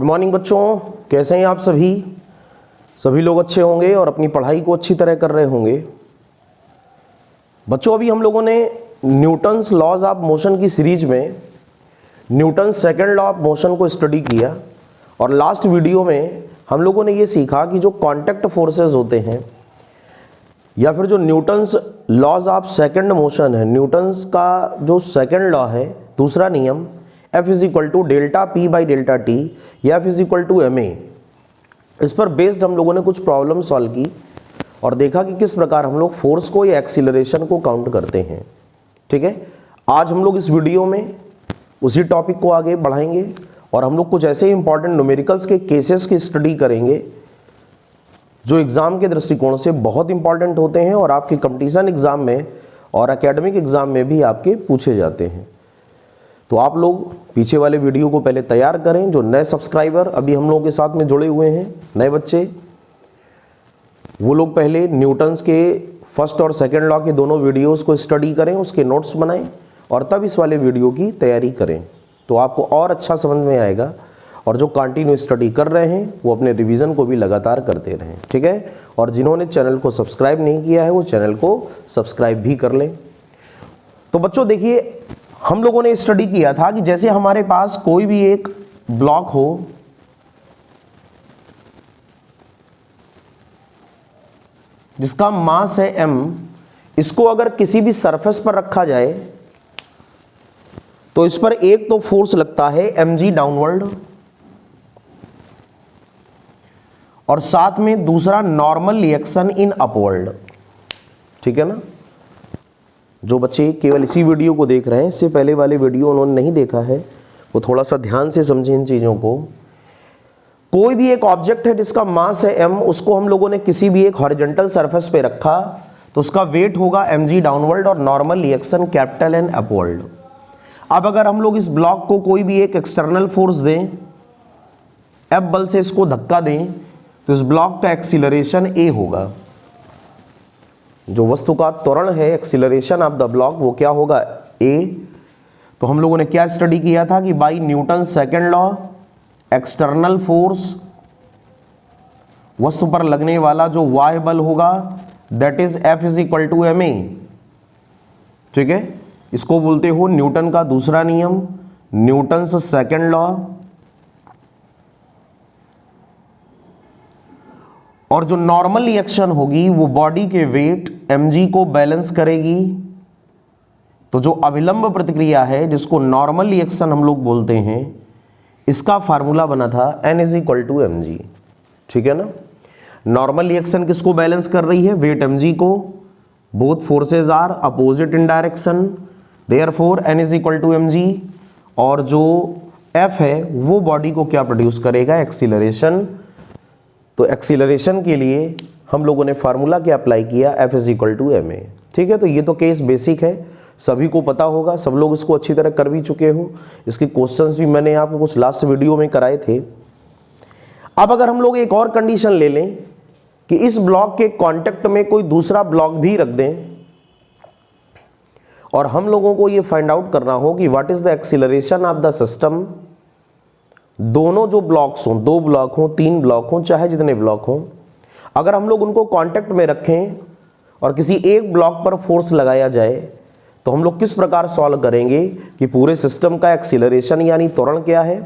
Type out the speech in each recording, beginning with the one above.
Morning बच्चों, कैसे हैं आप सभी लोग अच्छे होंगे और अपनी पढ़ाई को अच्छी तरह कर रहे होंगे। बच्चों, अभी हम लोगों ने न्यूटन्स लॉज ऑफ मोशन की सीरीज में Newton's second law of motion को स्टडी किया और लास्ट वीडियो में हम लोगों ने ये सीखा कि जो कांटेक्ट फोर्सेस होते हैं या फिर जो Newton's laws of second motion है, न्यूटन्स का जो सेकंड लॉ है, दूसरा नियम F is equal to delta P by delta T या F is equal to M A, इस पर बेस्ड हम लोगों ने कुछ प्रॉब्लम सॉल्व की और देखा कि किस प्रकार हम लोग फोर्स को या एक्सीलरेशन को काउंट करते हैं। ठीक है, आज हम लोग इस वीडियो में उसी टॉपिक को आगे बढ़ाएंगे और हम लोग कुछ ऐसे इंपॉर्टेंट न्यूमेरिकल्स के केसेस की स्टडी करेंगे जो एग्ज़ाम के दृष्टिकोण से बहुत इंपॉर्टेंट होते हैं और आपके कंपटीशन एग्ज़ाम में और एकेडमिक एग्ज़ाम में भी आपके पूछे जाते हैं। तो आप लोग पीछे वाले वीडियो को पहले तैयार करें। जो नए सब्सक्राइबर अभी हम लोगों के साथ में जुड़े हुए हैं, नए बच्चे, वो लोग पहले न्यूटन्स के फर्स्ट और सेकंड लॉ के दोनों वीडियोस को स्टडी करें, उसके नोट्स बनाएं और तब इस वाले वीडियो की तैयारी करें, तो आपको और अच्छा समझ में आएगा। और जो कंटिन्यू स्टडी कर रहे हैं वो अपने रिवीजन को भी लगातार करते रहें। ठीक है, और जिन्होंने चैनल को सब्सक्राइब नहीं किया है वो चैनल को सब्सक्राइब भी कर लें। तो बच्चों देखिए, हम लोगों ने स्टडी किया था कि जैसे हमारे पास कोई भी एक ब्लॉक हो, जिसका मास है m, इसको अगर किसी भी सरफेस पर रखा जाए तो इस पर एक तो फोर्स लगता है mg डाउनवर्ड और साथ में दूसरा नॉर्मल रिएक्शन इन अपवर्ड। ठीक है ना, जो बच्चे केवल इसी वीडियो को देख रहे हैं, इससे पहले वाले वीडियो उन्होंने नहीं देखा है, वो थोड़ा सा ध्यान से समझें इन चीज़ों को। कोई भी एक ऑब्जेक्ट है जिसका मास है m, उसको हम लोगों ने किसी भी एक हॉरिजॉन्टल सरफेस पे रखा तो उसका वेट होगा mg डाउनवर्ड और normal reaction capital N upward. अब अगर हम लोग इस ब्लॉक को कोई भी एक एक्सटर्नल फोर्स दें, F बल से इसको धक्का दें, तो इस ब्लॉक का एक्सीलरेशन a होगा। जो वस्तु का त्वरण है, एक्सीलरेशन ऑफ द ब्लॉक, वो क्या होगा, a। तो हम लोगों ने क्या स्टडी किया था कि by Newton second law external force, वस्तु पर लगने वाला जो y बल होगा, that is F is equal to M A. ठीक है, इसको बोलते हो न्यूटन का दूसरा नियम, न्यूटन सेकंड लॉ। और जो नॉर्मल रिएक्शन होगी वो बॉडी के वेट mg को बैलेंस करेगी। तो जो अभिलंब प्रतिक्रिया है, जिसको नॉर्मल रिएक्शन हम लोग बोलते हैं, इसका फार्मूला बना था n is equal to mg। ठीक है ना, नॉर्मल रिएक्शन किसको बैलेंस कर रही है, वेट mg को। Both forces are opposite in direction, therefore n is equal to mg। और जो f है वो बॉडी को क्या प्रोड्यूस करेगा, एक्सीलरेशन। तो एक्सीलरेशन के लिए हम लोगों ने फार्मूला क्या अप्लाई किया, F is equal to M A. ठीक है, तो ये तो केस बेसिक है, सभी को पता होगा, सब लोग इसको अच्छी तरह कर भी चुके हो। इसके क्वेश्चंस भी मैंने आपको कुछ लास्ट वीडियो में कराए थे। अब अगर हम लोग एक और कंडीशन ले लें कि इस ब्लॉक के कांटेक्ट में कोई दूसरा ब्लॉक भी रख दें और हम लोगों को ये फाइंड आउट करना हो कि what is the acceleration of the system. दोनों जो ब्लॉक्स हों, 2 ब्लॉक हों, 3 ब्लॉक हों, चाहे जितने ब्लॉक हों, अगर हम लोग उनको कांटेक्ट में रखें और किसी एक ब्लॉक पर फोर्स लगाया जाए तो हम लोग किस प्रकार सॉल्व करेंगे कि पूरे सिस्टम का एक्सीलरेशन यानी त्वरण क्या है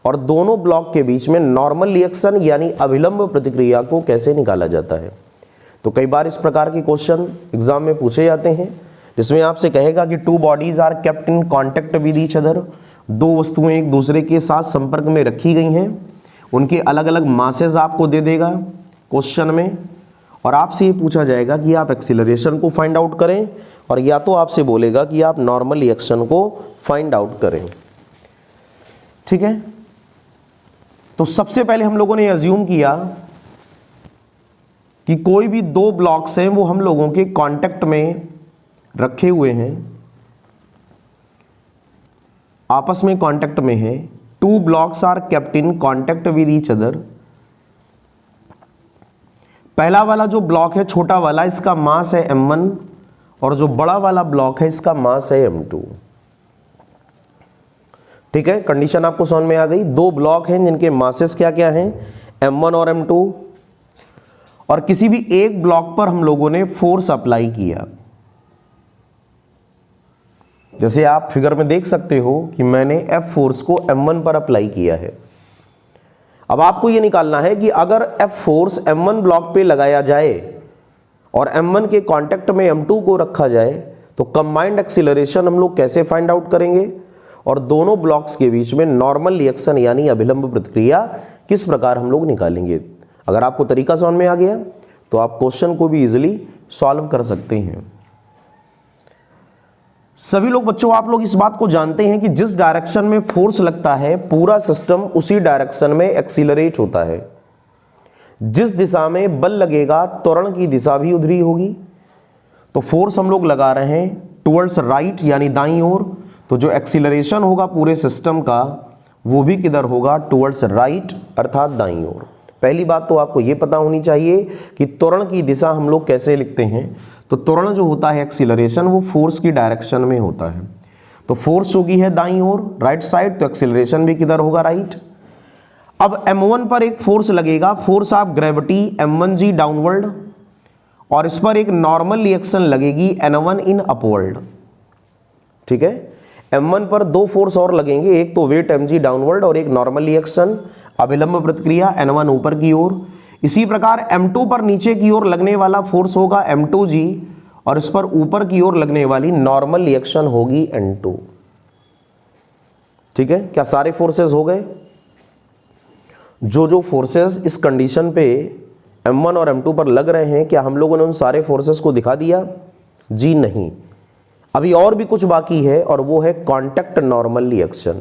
और दोनों ब्लॉक के बीच में नॉर्मल रिएक्शन यानी अभिलंब प्रतिक्रिया को कैसे निकाला जाता है। तो कई बार इस प्रकार के क्वेश्चन एग्जाम में पूछे जाते हैं, जिसमें आपसे कहेगा कि 2 bodies are kept in contact with each other. 2 वस्तुएं एक दूसरे के साथ संपर्क में रखी गई हैं, उनके अलग अलग मासेस आपको दे देगा क्वेश्चन में और आपसे ये पूछा जाएगा कि आप एक्सीलरेशन को फाइंड आउट करें और या तो आपसे बोलेगा कि आप नॉर्मल रिएक्शन को फाइंड आउट करें। ठीक है, तो सबसे पहले हम लोगों ने अज्यूम किया कि कोई भी 2 ब्लॉक्स हैं वो हम लोगों के कांटेक्ट में रखे हुए हैं, आपस में कांटेक्ट में है। 2 blocks are kept in contact with each other. पहला वाला जो ब्लॉक है, छोटा वाला, इसका मास है m1 और जो बड़ा वाला ब्लॉक है इसका मास है m2। ठीक है, कंडीशन आपको समझ में आ गई। दो ब्लॉक हैं जिनके मासेस क्या क्या हैं, m1 और m2, और किसी भी एक ब्लॉक पर हम लोगों ने फोर्स अप्लाई किया। जैसे आप फिगर में देख सकते हो कि मैंने F फोर्स को m1 पर अप्लाई किया है। अब आपको यह निकालना है कि अगर F फोर्स m1 ब्लॉक पे लगाया जाए और m1 के कांटेक्ट में m2 को रखा जाए तो कंबाइंड एक्सीलरेशन हम लोग कैसे फाइंड आउट करेंगे, और दोनों ब्लॉक्स के बीच में नॉर्मल रिएक्शन यानी अभिलंब प्रतिक्रिया किस प्रकार हम लोग निकालेंगे। अगर आपको तरीका समझ में आ गया तो आप क्वेश्चन को भी इजीली सॉल्व कर सकते हैं। सभी लोग बच्चों, आप लोग इस बात को जानते हैं कि जिस डायरेक्शन में फोर्स लगता है पूरा सिस्टम उसी डायरेक्शन में एक्सीलरेट होता है। जिस दिशा में बल लगेगा त्वरण की दिशा भी उधर ही होगी। तो फोर्स हम लोग लगा रहे हैं टुवर्ड्स राइट यानी दाईं ओर, तो जो एक्सीलरेशन होगा पूरे सिस्टम का वो भी किधर होगा, टुवर्ड्स राइट अर्थात दाईं ओर। पहली बात तो आपको ये पता होनी चाहिए कि त्वरण की दिशा हम लोग कैसे लिखते हैं। तो त्वरण जो होता है एक्सीलरेशन वो फोर्स की डायरेक्शन में होता है। तो फोर्स होगी है दाईं ओर राइट साइड, तो एक्सीलरेशन भी किधर होगा, राइट। अब m1 पर एक फोर्स लगेगा, force of gravity m1g downward, और इस पर एक नॉर्मल रिएक्शन लगेगी n1 इन अपवर्ड। ठीक है, m1 पर दो फोर्स और लगेंगे, एक तो वेट mg डाउनवर्ड और एक नॉर्मल रिएक्शन अभिलंब प्रतिक्रिया n1 ऊपर की ओर। इसी प्रकार m2 पर नीचे की ओर लगने वाला फोर्स होगा m2g, और इस पर ऊपर की ओर लगने वाली नॉर्मल रिएक्शन होगी n2। ठीक है, क्या सारे फोर्सेस हो गए? जो फोर्सेस इस कंडीशन पे m1 और m2 पर लग रहे हैं, क्या हम लोगों ने उन सारे फोर्सेस को दिखा दिया? जी नहीं, अभी और भी कुछ बाकी है, और वो है कांटेक्ट नॉर्मल रिएक्शन।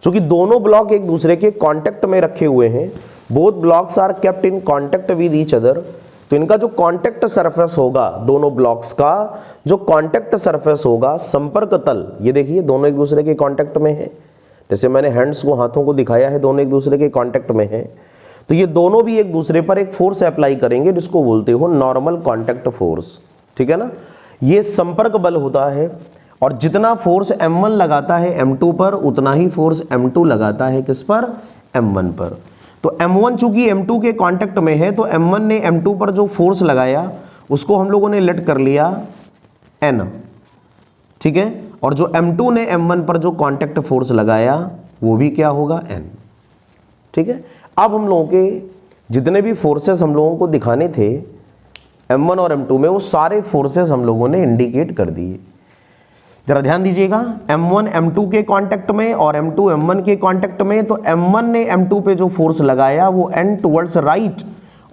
क्योंकि दोनों ब्लॉक एक दूसरे के कांटेक्ट में रखे हुए हैं, both blocks are kept in contact with each other, तो इनका जो कांटेक्ट सरफेस होगा, दोनों ब्लॉक्स का जो कांटेक्ट सरफेस होगा, संपर्क तल, ये देखिए दोनों एक दूसरे के कांटेक्ट में है। जैसे मैंने हैंड्स को, हाथों को दिखाया है, दोनों एक दूसरे के कांटेक्ट में है, तो ये दोनों भी एक दूसरे पर एक फोर्स अप्लाई करेंगे जिसको बोलते हो नॉर्मल कांटेक्ट फोर्स। ठीक है ना, ये संपर्क बल होता है, और जितना फोर्स m1 लगाता है m2 पर उतना ही फोर्स m2 लगाता है किस पर, m1 पर। तो m1 चूंकि m2 के कांटेक्ट में है, तो m1 ने m2 पर जो फोर्स लगाया उसको हम लोगों ने लेट कर लिया n। ठीक है, और जो m2 ने m1 पर जो कांटेक्ट फोर्स लगाया वो भी क्या होगा, n। ठीक है, अब हम लोगों के जितने भी फोर्सेस हम लोगों को दिखाने थे m1 और m2 में, वो सारे फोर्सेस हम लोगों ने इंडिकेट कर दिए। जरा ध्यान दीजिएगा, m1 m2 के कांटेक्ट में और m2 m1 के कांटेक्ट में, तो m1 ने m2 पे जो फोर्स लगाया वो n टुवर्ड्स राइट,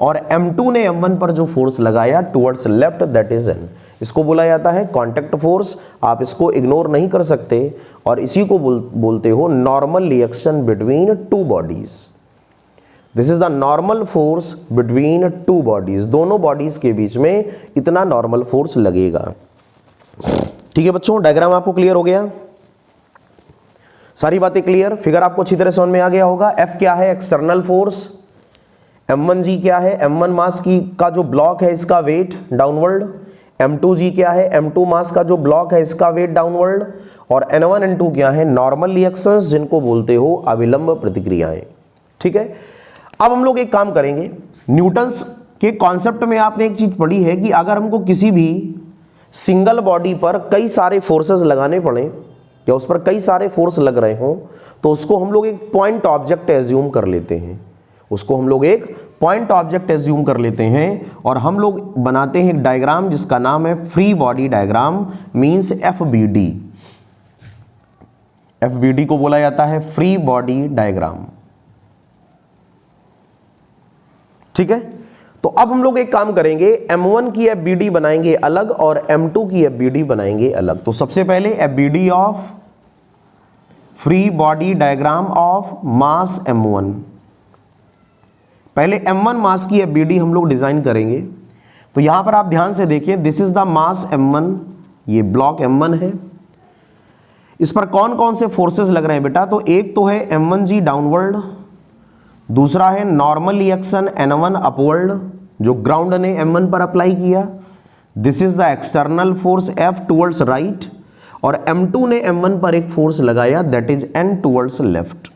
और m2 ने m1 पर जो फोर्स लगाया towards left, that is n। इसको बोला जाता है कांटेक्ट फोर्स, आप इसको इग्नोर नहीं कर सकते, और इसी को बोलते हो normal reaction between two bodies. This is the normal force between two bodies, दोनों बॉडीज के बीच में इतना नॉर्मल फोर्स लगेगा। ठीक है बच्चों, डायग्राम आपको क्लियर हो गया, सारी बातें क्लियर, फिगर आपको अच्छी तरह समझ में आ गया होगा। F क्या है, एक्सटर्नल फोर्स, m1g क्या है, m1 मास की का जो ब्लॉक है इसका वेट डाउनवर्ड, m2g क्या है, m2 मास का जो ब्लॉक है इसका वेट डाउनवर्ड, और n1 n2 क्या है, नॉर्मल रिएक्शंस जिनको बोलते हो अभिलंब प्रतिक्रियाएं। ठीक है, अब हम लोग एक काम करेंगे, न्यूटन्स के कॉन्सेप्ट में आपने एक चीज पढ़ी है कि अगर हमको किसी भी सिंगल बॉडी पर कई सारे फोर्सेस लगाने पड़े या उस पर कई सारे फोर्स लग रहे हों, तो उसको हम लोग एक पॉइंट ऑब्जेक्ट एज्यूम कर लेते हैं, उसको हम लोग एक पॉइंट ऑब्जेक्ट एज्यूम कर लेते हैं, और हम लोग बनाते हैं एक डायग्राम जिसका नाम है free body diagram, means FBD। FBD को बोला जाता है फ्री बॉडी डायग्राम। ठीक है, तो अब हम लोग एक काम करेंगे, m1 की FBD बनाएंगे अलग और m2 की FBD बनाएंगे अलग। तो सबसे पहले FBD of free body diagram of mass m1, पहले m1 मास की FBD हम लोग डिजाइन करेंगे। तो यहां पर आप ध्यान से देखिए, this is the mass m1, ये ब्लॉक m1 है, इस पर कौन कौन से फोर्सेस लग रहे हैं बेटा, तो एक तो है m1g डाउनवर्ड, दूसरा है नॉर्मल रिएक्शन n1 अपवर्ड जो ग्राउंड ने m1 पर अप्लाई किया, this is the external force F towards right, और m2 ने m1 पर एक फोर्स लगाया that is n towards left.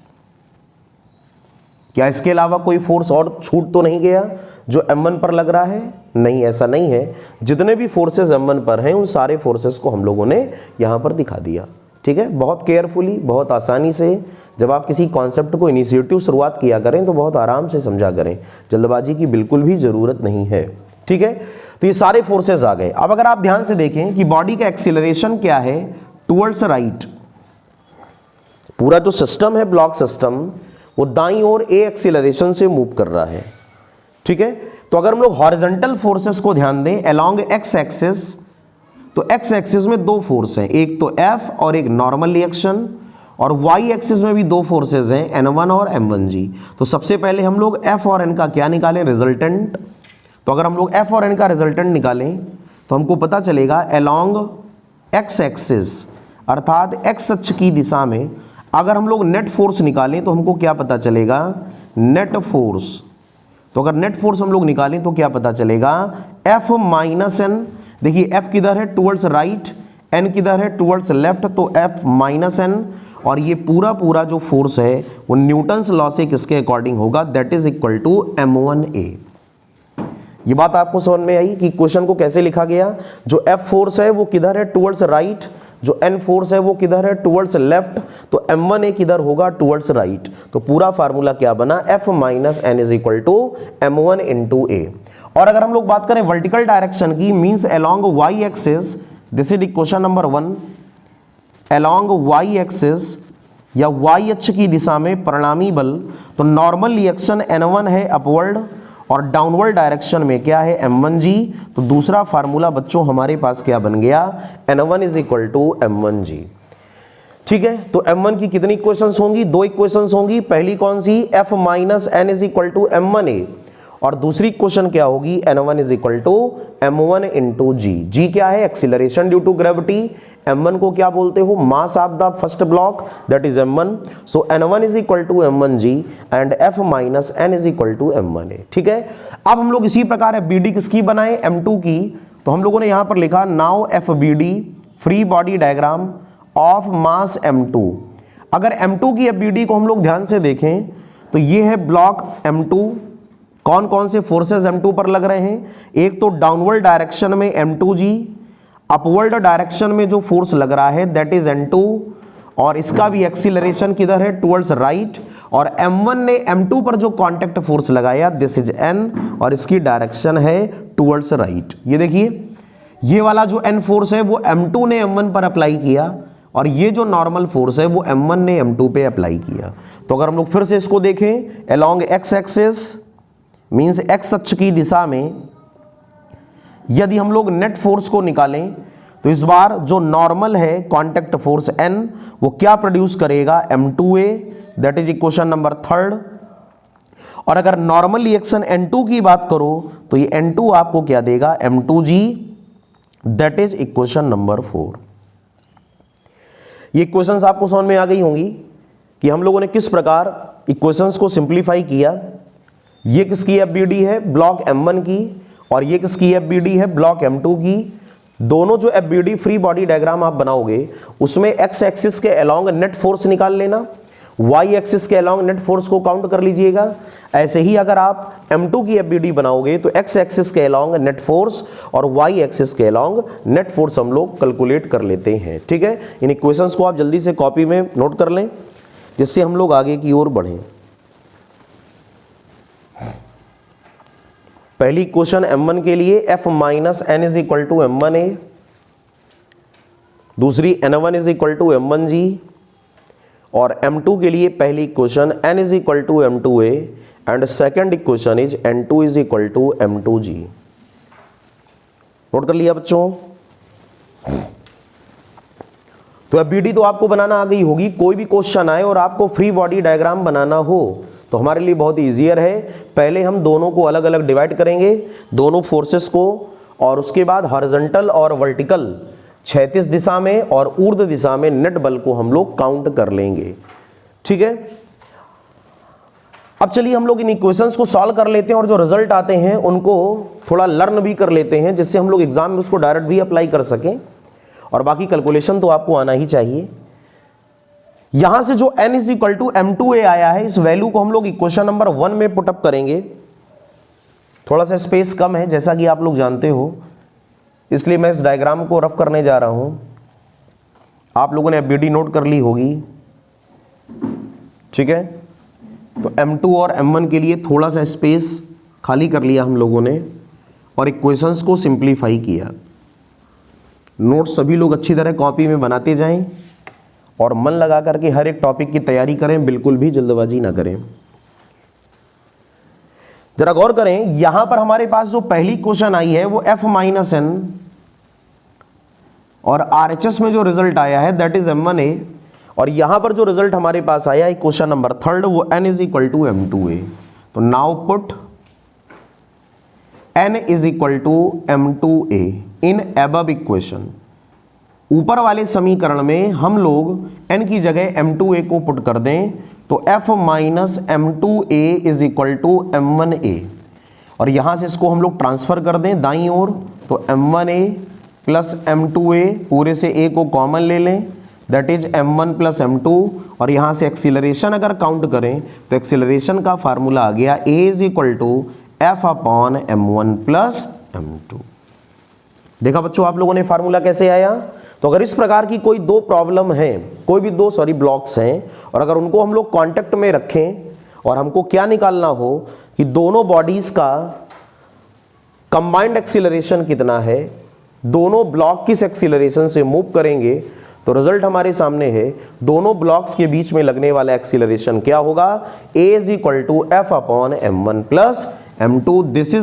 क्या इसके अलावा कोई फोर्स और छूट तो नहीं गया जो m1 पर लग रहा है? नहीं, ऐसा नहीं है। जितने भी फोर्सेस m1 पर हैं उन सारे फोर्सेस को हम लोगों ने यहां पर दिखा दिया। ठीक है, बहुत केयरफुली, बहुत आसानी से जब आप किसी कॉन्सेप्ट को इनिशिएटिव शुरुआत किया करें तो बहुत आराम से समझा करें, जल्दबाजी की बिल्कुल भी जरूरत नहीं है। ठीक है, तो ये सारे फोर्सेस आ गए। अब अगर आप ध्यान से देखें कि बॉडी का एक्सीलरेशन क्या है, टुवर्ड्स राइट। पूरा जो सिस्टम है ब्लॉक सिस्टम वो दाईं ओर ए एक्सीलरेशन से मूव कर रहा है। ठीक है, तो अगर हम लोग हॉरिजॉन्टल फोर्सेस को ध्यान दें अलोंग एक्स एक्सिस, तो एक्स एक्सिस में दो फोर्स हैं, एक तो एफ और एक नॉर्मल रिएक्शन, और वाई एक्सिस में भी दो फोर्सेस हैं n1 और m1g। तो सबसे पहले हम लोग f और n का क्या निकालें, रिजल्टेंट। तो अगर हम लोग f और n का रिजल्टेंट निकालें तो हमको पता चलेगा अलोंग एक्स एक्सिस अर्थात एक्स अक्ष की दिशा में अगर हम लोग नेट फोर्स निकालें तो हमको क्या पता चलेगा, नेट फोर्स। तो अगर नेट फोर्स हम लोग निकालें तो क्या पता चलेगा, F माइनस एन। देखिए F किधर है, टुवर्ड्स राइट, N किधर है, टुवर्ड्स लेफ्ट, तो F माइनस एन। और ये पूरा जो फोर्स है वो न्यूटन्स लॉ से किसके अकॉर्डिंग होगा, that is equal to m1a। ये बात आपको समझ में आई कि क्वेश्चन को कैसे लिखा गया। जो F फोर्स है वो किधर है, टुवर्ड्स राइट, जो N फोर्स है वो किधर है, टुवर्ड्स लेफ्ट, तो m1a किधर होगा, टुवर्ड्स राइट। तो पूरा फार्मूला क्या बना, F minus N is equal to m1 into A. और अगर हम लोग बात करें वर्टिकल डायरेक्शन की, means along Y axis, this is question number 1, along Y axis या वाई अक्ष की दिशा में परिणामी बल, तो नॉर्मल रिएक्शन n1 है अपवर्ड और डाउनवर्ड डायरेक्शन में क्या है, m1g। तो दूसरा फार्मूला बच्चों हमारे पास क्या बन गया, n1 is equal to m1g। ठीक है, तो m1 की कितनी इक्वेशंस होंगी, दो इक्वेशंस होंगी। पहली कौन सी, F minus N is equal to m1a, और दूसरी क्वेश्चन क्या होगी, n1 is equal to m1 into G. G क्या है, acceleration due to gravity. m1 को क्या बोलते हो, mass of the first block, that is m1। सो n1 is equal to m1g and F minus n is equal to m1a। ठीक है, अब हम लोग इसी प्रकार FBD किसकी बनाए, m2 की। तो हम लोगों ने यहां पर लिखा now FBD free body diagram of mass m2। अगर m2 की FBD को हम लोग ध्यान से देखें तो ये है ब्लॉक m2। कौन कौन से फोर्सेस m2 पर लग रहे हैं, एक तो डाउनवर्ड डायरेक्शन में m2g, अपवर्ड डायरेक्शन में जो फोर्स लग रहा है दैट इज n2, और इसका भी एक्सीलरेशन किधर है, टुवर्ड्स राइट। और m1 ने m2 पर जो कांटेक्ट फोर्स लगाया दिस इज n, और इसकी डायरेक्शन है टुवर्ड्स राइट। ये देखिए ये वाला जो n फोर्स है वो m2 ने m1 पर अप्लाई किया, और ये जो नॉर्मल फोर्स है वो m1 ने m2 पे अप्लाई किया। तो अगर हम लोग फिर से इसको देखें along X axis means x अक्ष की दिशा में यदि हम लोग नेट फोर्स को निकालें तो इस बार जो नॉर्मल है कांटेक्ट फोर्स n वो क्या प्रोड्यूस करेगा, m2a, that is equation number 3। और अगर नॉर्मल रिएक्शन n2 की बात करो तो ये n2 आपको क्या देगा, m2g, that is equation number 4। ये इक्वेशंस आपको समझ में आ गई होंगी कि हम लोगों ने किस प्रकार इक्वेशंस को सिंप्लीफाई किया। ये किसकी FBD है, ब्लॉक m1 की, और ये किसकी FBD है, ब्लॉक m2 की। दोनों जो FBD फ्री बॉडी डायग्राम आप बनाओगे उसमें x एक्सिस के अलोंग नेट फोर्स निकाल लेना, y एक्सिस के अलोंग नेट फोर्स को काउंट कर लीजिएगा। ऐसे ही अगर आप m2 की FBD बनाओगे तो x एक्सिस के अलोंग नेट फोर्स और y एक्सिस के अलोंग नेट फोर्स हम लोग कैलकुलेट कर लेते हैं। ठीक है, इन इक्वेशंस को आप जल्दी से कॉपी में नोट कर लें जिससे हम लोग आगे की ओर बढ़ें। पहली क्वेश्चन m1 के लिए F minus N is equal to m1a, दूसरी n1 is equal to m1g, और m2 के लिए पहली question n is equal to m2a and second equation is n2 is equal to m2g। Note कर लिया बच्चों। तो FBD तो आपको बनाना आ गई होगी। कोई भी क्वेश्चन आए और आपको फ्री बॉडी डायग्राम बनाना हो तो हमारे लिए बहुत ईजियर है। पहले हम दोनों को अलग अलग डिवाइड करेंगे, दोनों फोर्सेस को, और उसके बाद हॉरिजॉन्टल और वर्टिकल क्षैतिज दिशा में और ऊर्ध्व दिशा में नेट बल को हम लोग काउंट कर लेंगे। ठीक है, अब चलिए हम लोग इन इक्वेशंस को सॉल्व कर लेते हैं और जो रिजल्ट आते हैं उनको थोड़ा लर्न भी कर लेते हैं जिससे हम लोग एग्जाम में उसको डायरेक्ट भी अप्लाई कर सकें। और बाकी कैलकुलेशन तो आपको आना ही चाहिए। यहां से जो n is equal to m2a आया है, इस वैल्यू को हम लोग इक्वेशन नंबर 1 में पुटअप करेंगे। थोड़ा सा स्पेस कम है जैसा कि आप लोग जानते हो, इसलिए मैं इस डायग्राम को रफ करने जा रहा हूं। आप लोगों ने एफबीडी नोट कर ली होगी, ठीक है। तो m2 और m1 के लिए थोड़ा सा स्पेस खाली कर लिया हम लोगों ने और इक्वेशंस को सिंप्लीफाई किया। नोट सभी लोग अच्छी तरह कॉपी में बनाते जाएं और मन लगा करके हर एक टॉपिक की तैयारी करें, बिल्कुल भी जल्दबाजी ना करें। जरा गौर करें, यहां पर हमारे पास जो पहली क्वेश्चन आई है वो f माइनस एन और RHS में जो रिजल्ट आया है दैट इज m1a, और यहां पर जो रिजल्ट हमारे पास आया है क्वेश्चन नंबर 3 वो n is equal to m2a। तो now put n is equal to m2a in above equation. ऊपर वाले समीकरण में हम लोग n की जगह m2a को पुट कर दें तो f minus m2a is equal to m1a, और यहां से इसको हम लोग ट्रांसफर कर दें दाईं ओर, तो m1a प्लस m2a, पूरे से a को कॉमन ले लें that is m1 plus m2, और यहां से एक्सीलरेशन अगर काउंट करें तो एक्सीलरेशन का फार्मूला आ गया a is equal to f upon m1 plus m2। देखा बच्चों आप लोगों ने फार्मूला कैसे आया। तो अगर इस प्रकार की कोई दो प्रॉब्लम है, कोई भी दो ब्लॉक्स हैं, और अगर उनको हम लोग कांटेक्ट में रखें और हमको क्या निकालना हो कि दोनों बॉडीज का कंबाइंड एक्सीलरेशन कितना है, दोनों ब्लॉक किस एक्सीलरेशन से मूव करेंगे, तो रिजल्ट हमारे सामने है। दोनों ब्लॉक्स के बीच में लगने वाला एक्सीलरेशन क्या होगा, a is equal to f upon m1 plus m2। This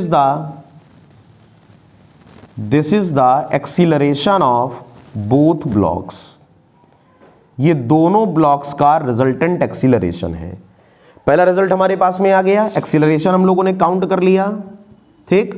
is the acceleration of both blocks. ये दोनों ब्लॉक्स का रिजल्टेंट एक्सीलरेशन है। पहला रिजल्ट हमारे पास में आ गया, एक्सीलरेशन हम लोगों ने काउंट कर लिया, ठीक।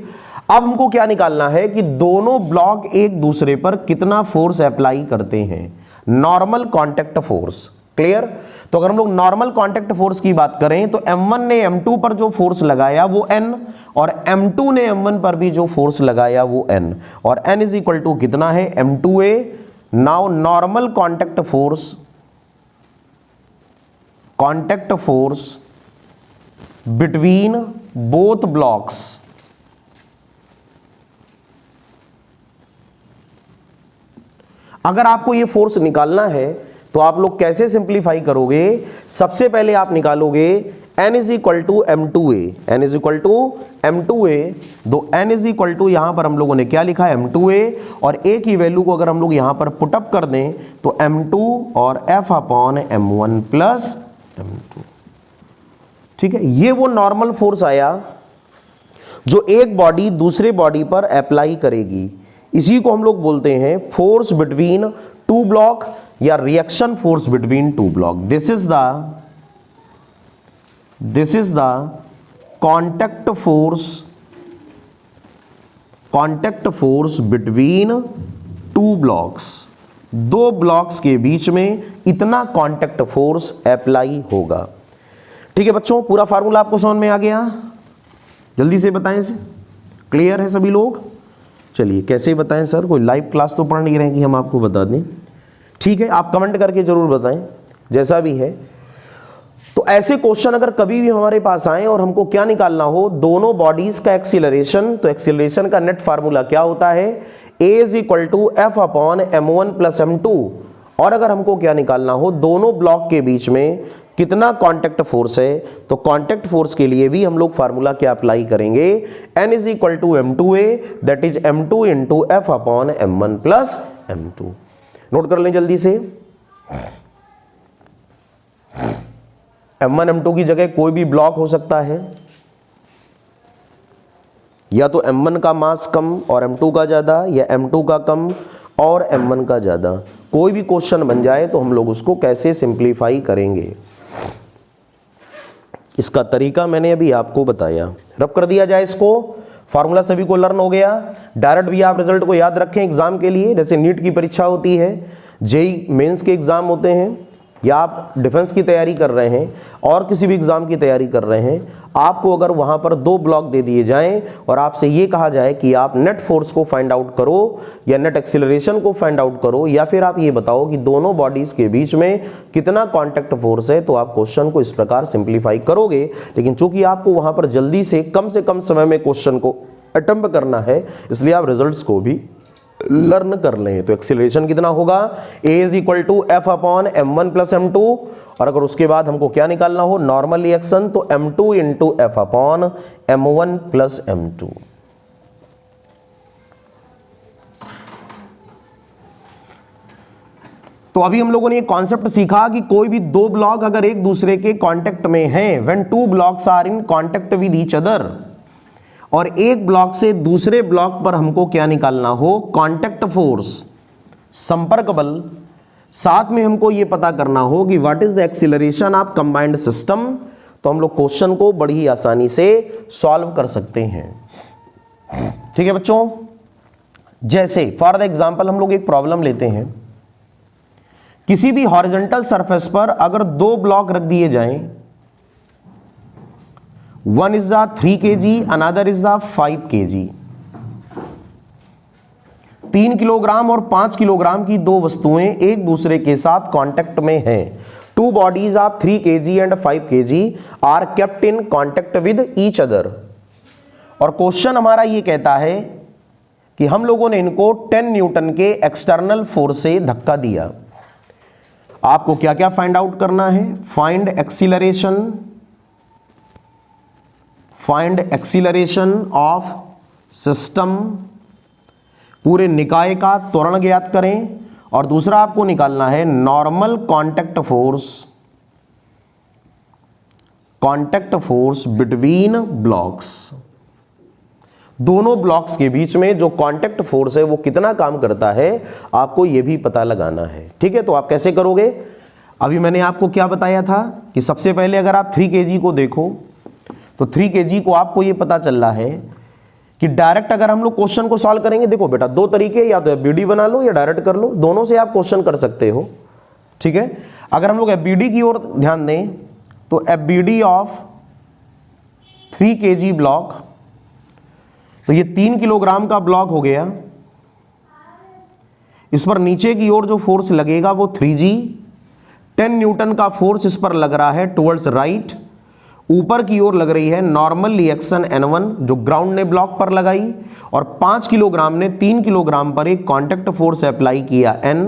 अब हमको क्या निकालना है कि दोनों ब्लॉक एक दूसरे पर कितना फोर्स अप्लाई करते हैं, नॉर्मल कांटेक्ट फोर्स। क्लियर। तो अगर हम लोग नॉर्मल कांटेक्ट फोर्स की बात करें तो m1 ने m2 पर जो फोर्स लगाया वो n, और m2 ने m1 पर भी जो फोर्स लगाया वो n, और n इज इक्वल टू कितना है m2a। Now normal contact force between both blocks, अगर आपको ये फोर्स निकालना है तो आप लोग कैसे सिंप्लीफाई करोगे। सबसे पहले आप निकालोगे n is equal to m2a, n is equal to m2a, दो n इज इक्वल टू यहां पर हम लोगों ने क्या लिखा है m2a, और a की वैल्यू को अगर हम लोग यहां पर पुटअप कर दें तो m2 और f upon m1 plus m2। ठीक है, ये वो नॉर्मल फोर्स आया जो एक बॉडी दूसरे बॉडी पर अप्लाई करेगी। इसी को हम लोग बोलते हैं फोर्स बिटवीन टू ब्लॉक या reaction force between two block. This is the contact force between two blocks. दो ब्लॉक्स के बीच में इतना कांटेक्ट फोर्स अप्लाई होगा। ठीक है बच्चों, पूरा फार्मूला आपको समझ में आ गया, जल्दी से बताएं इसे। क्लियर है सभी लोग। चलिए कैसे बताएं सर, कोई लाइव क्लास तो पढ़ नहीं रहे कि हम आपको बता दें। ठीक है, आप कमेंट करके जरूर बताएं जैसा भी है। तो ऐसे क्वेश्चन अगर कभी भी हमारे पास आए और हमको क्या निकालना हो, दोनों बॉडीज का एक्सीलरेशन, तो एक्सीलरेशन का नेट फार्मूला क्या होता है, a is equal to f upon m1 plus m2। और अगर हमको क्या निकालना हो, दोनों ब्लॉक के बीच में कितना कांटेक्ट फोर्स है, तो कांटेक्ट फोर्स के लिए भी हम लोग फार्मूला क्या अप्लाई करेंगे, n is equal to m2a that is m2 into f upon m1 plus m2। Note कर लें जल्दी से। m1 m2 की जगह कोई भी ब्लॉक हो सकता है, या तो m1 का मास कम और m2 का ज्यादा, या m2 का कम और m1 का ज्यादा। कोई भी क्वेश्चन बन जाए तो हम लोग उसको कैसे सिंप्लीफाई करेंगे, इसका तरीका मैंने अभी आपको बताया। रब कर दिया जाए इसको, फार्मूला सभी को लर्न हो गया। डायरेक्ट भी आप रिजल्ट को याद रखें एग्जाम के लिए, जैसे नीट की परीक्षा होती है, जेई मेंस के एग्जाम होते हैं, या आप डिफेंस की तैयारी कर रहे हैं और किसी भी एग्जाम की तैयारी कर रहे हैं, आपको अगर वहां पर 2 ब्लॉक दे दिए जाएं और आपसे ये कहा जाए कि आप नेट फोर्स को फाइंड आउट करो या नेट एक्सीलरेशन को फाइंड आउट करो, या फिर आप ये बताओ कि दोनों बॉडीज के बीच में कितना कांटेक्ट फोर्स है, तो आप क्वेश्चन को इस प्रकार सिंप्लीफाई करोगे। लेकिन चूंकि आपको वहां पर जल्दी से कम समय में क्वेश्चन को अटेम्प्ट करना है, इसलिए आप रिजल्ट्स को भी लर्न कर लें। तो एक्सीलरेशन कितना होगा, a is equal to F upon m1 plus m2, और अगर उसके बाद हमको क्या निकालना हो, नॉर्मल रिएक्शन, तो m2 into F upon m1 plus m2। तो अभी हम लोगों ने एक कॉन्सेप्ट सीखा कि कोई भी 2 ब्लॉक अगर एक दूसरे के कांटेक्ट में हैं, when 2 blocks are in contact with each other, और एक ब्लॉक से दूसरे ब्लॉक पर हमको क्या निकालना हो, कांटेक्ट फोर्स, संपर्क बल, साथ में हमको ये पता करना हो कि what is the acceleration of combined system, तो हम लोग क्वेश्चन को बड़ी ही आसानी से सॉल्व कर सकते हैं। ठीक है बच्चों, जैसे फॉर द एग्जांपल हम लोग एक प्रॉब्लम लेते हैं, किसी भी हॉरिजॉन्टल सरफेस पर अगर 2 ब्लॉक रख दिए जाएं, one is the 3 kg, another is the 5 kg, 3 kilogram और 5 किलोग्राम की 2 वस्तुएं एक दूसरे के साथ कांटेक्ट में हैं। 2 bodies of 3 kg and 5 kg are kept in contact with each other। और क्वेश्चन हमारा ये कहता है कि हम लोगों ने इनको 10 न्यूटन के एक्सटर्नल फोर्स से धक्का दिया। आपको क्या क्या फाइंड आउट करना है, फाइंड एक्सीलरेशन ऑफ सिस्टम, पूरे निकाय का त्वरण ज्ञात करें, और दूसरा आपको निकालना है normal contact force between blocks. दोनों ब्लॉक्स के बीच में जो कांटेक्ट फोर्स है वो कितना काम करता है, आपको यह भी पता लगाना है। ठीक है, तो आप कैसे करोगे, अभी मैंने आपको क्या बताया था कि सबसे पहले अगर आप 3 kg को देखो, तो 3 kg को आपको ये पता चल रहा है कि डायरेक्ट अगर हम लोग क्वेश्चन को सॉल्व करेंगे, देखो बेटा 2 तरीके, या तो एफबीडी बना लो या डायरेक्ट कर लो, दोनों से आप क्वेश्चन कर सकते हो। ठीक है, अगर हम लोग एफबीडी की ओर ध्यान दें, तो एफबीडी ऑफ 3 kg ब्लॉक, तो ये 3 किलोग्राम का ब्लॉक हो गया। इस पर नीचे की ओर जो फोर्स लगेगा वो 3G, 10 न्यूटन का फोर्स इस पर लग रहा है टुवर्ड्स राइट। ऊपर की ओर लग रही है नॉर्मल रिएक्शन N1 जो ग्राउंड ने ब्लॉक पर लगाई, और 5 किलोग्राम ने 3 किलोग्राम पर एक कांटेक्ट फोर्स अप्लाई किया N।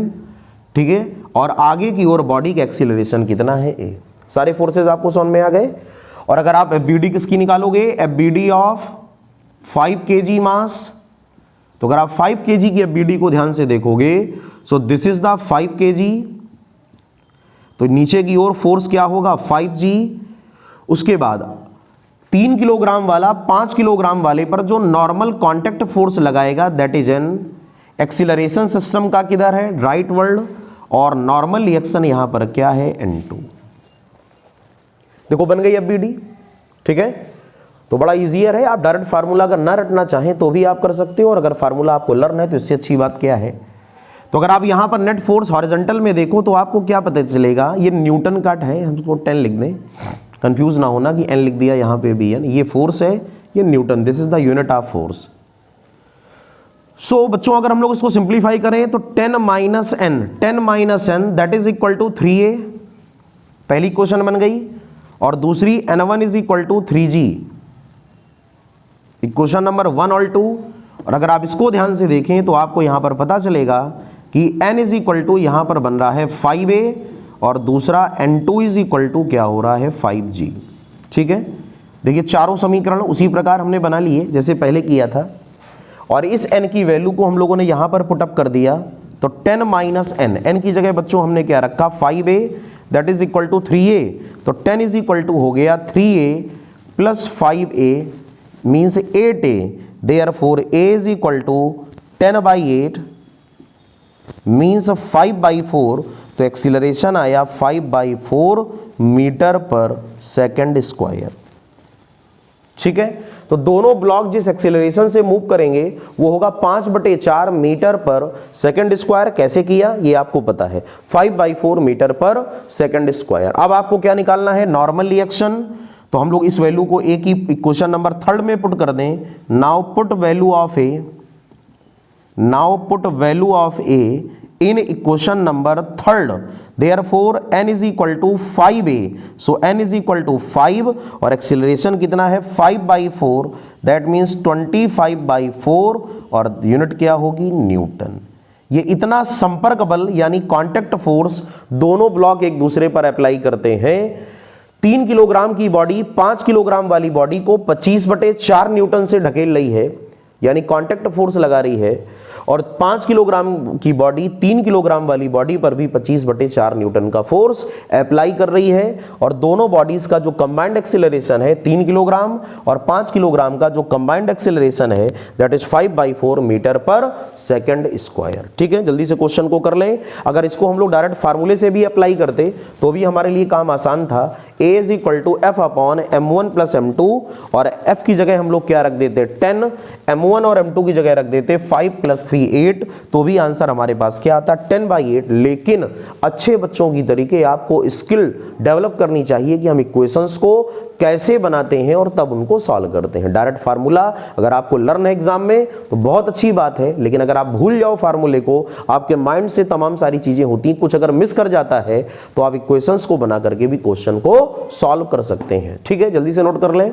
ठीक है, और आगे की ओर बॉडी का एक्सीलरेशन कितना है A। सारे फोर्सेस आपको समझ में आ गए। और अगर आप एफबीडी किसकी निकालोगे, एफबीडी ऑफ 5 kg मास, तो अगर आप 5 kg की एफबीडी को ध्यान से देखोगे, so this is the 5 kg, तो नीचे की ओर फोर्स क्या होगा 5G। उसके बाद 3 किलोग्राम वाला 5 किलोग्राम वाले पर जो नॉर्मल कांटेक्ट फोर्स लगाएगा, that is an acceleration system का किधर है, राइट वर्ल्ड, और नॉर्मल रिएक्शन यहां पर क्या है, N2। देखो बन गई एफबीडी। ठीक है, तो बड़ा इजियर है, आप डायरेक्ट फार्मूला अगर ना रटना चाहें तो भी आप कर सकते हो, और अगर फार्मूला आपको लर्न है तो इससे अच्छी बात क्या है। तो अगर आप यहां पर नेट फोर्स हॉरिजॉन्टल में देखो तो आपको क्या पता चलेगा, ये न्यूटन काट है, हम इसको 10 लिख दें, कंफ्यूज ना होना कि n लिख दिया यहां पे भी n, ये फोर्स है, ये Newton, this is the unit of force. So बच्चों अगर हम लोग इसको सिंप्लीफाई करें तो 10 minus n that is equal to 3a, पहली क्वेश्चन बन गई, और दूसरी N1 is equal to 3G, equation number 1 और 2। और अगर आप इसको ध्यान से देखें तो आपको यहां पर पता चलेगा कि n इज इक्वल टू यहां पर बन रहा है 5a, और दूसरा N2 इज इक्वल टू क्या हो रहा है 5G। ठीक है, देखिए चारों समीकरण उसी प्रकार हमने बना लिए जैसे पहले किया था, और इस n की वैल्यू को हम लोगों ने यहां पर पुटअप कर दिया, तो 10 माइनस n की जगह बच्चों हमने क्या रखा 5a that is equal to 3a, तो 10 इज इक्वल टू हो गया 3a plus 5a means 8a, therefore a is equal to 10/8 means 5/4, तो एक्सीलरेशन आया 5/4 मीटर पर सेकेंड स्क्वायर। ठीक है, तो दोनों ब्लॉक जिस एक्सेलरेशन से मूव करेंगे वो होगा 5/4 मीटर पर सेकंड स्क्वायर। कैसे किया ये आपको पता है, 5/4 मीटर पर सेकंड स्क्वायर। अब आपको क्या निकालना है, नॉर्मल रिएक्शन। तो हम लोग इस वैल्यू को एक ही क्वेश्चन नंबर 3 में पुट कर दें। Now put value of A in equation number 3, therefore n is equal to 5a, so n is equal to 5 और एक्सीलरेशन कितना है 5/4, that means 25/4 और यूनिट क्या होगी न्यूटन। ये इतना संपर्क बल यानी कांटेक्ट फोर्स दोनों ब्लॉक एक दूसरे पर अप्लाई करते हैं। 3 किलोग्राम की बॉडी 5 किलोग्राम वाली बॉडी को 25/4 न्यूटन से ढकेल रही है, यानी कांटेक्ट फोर्स लगा रही है, और 5 किलोग्राम की बॉडी 3 किलोग्राम वाली बॉडी पर भी 25/4 न्यूटन का फोर्स अप्लाई कर रही है। और दोनों बॉडीज का जो कंबाइंड एक्सीलरेशन है 3 किलोग्राम और 5 किलोग्राम का जो कंबाइंड एक्सीलरेशन है दैट इज 5/4 मीटर पर सेकंड स्क्वायर। ठीक है, जल्दी से क्वेश्चन को कर लें। अगर इसको हम लोग डायरेक्ट फार्मूले से भी अप्लाई करते तो भी हमारे लिए काम आसान था। A is equal to F/m1 + m2 और F की जगह हम लोग क्या रख देते 10, m1 और m2 की जगह रख देते 5 + 3 8, तो भी आंसर हमारे पास क्या आता 10/8। लेकिन अच्छे बच्चों की तरीके आपको स्किल डेवलप करनी चाहिए कि हम इक्वेशंस को कैसे बनाते हैं और तब उनको सॉल्व करते हैं। डायरेक्ट फार्मूला अगर आपको लर्न है एग्जाम में तो बहुत अच्छी बात है, लेकिन अगर आप भूल जाओ फार्मूले को, आपके माइंड से तमाम सारी चीजें होती हैं, कुछ अगर मिस कर जाता है तो आप इक्वेशंस को बना करके भी क्वेश्चन को सॉल्व कर सकते हैं। ठीक है, जल्दी से नोट कर लें।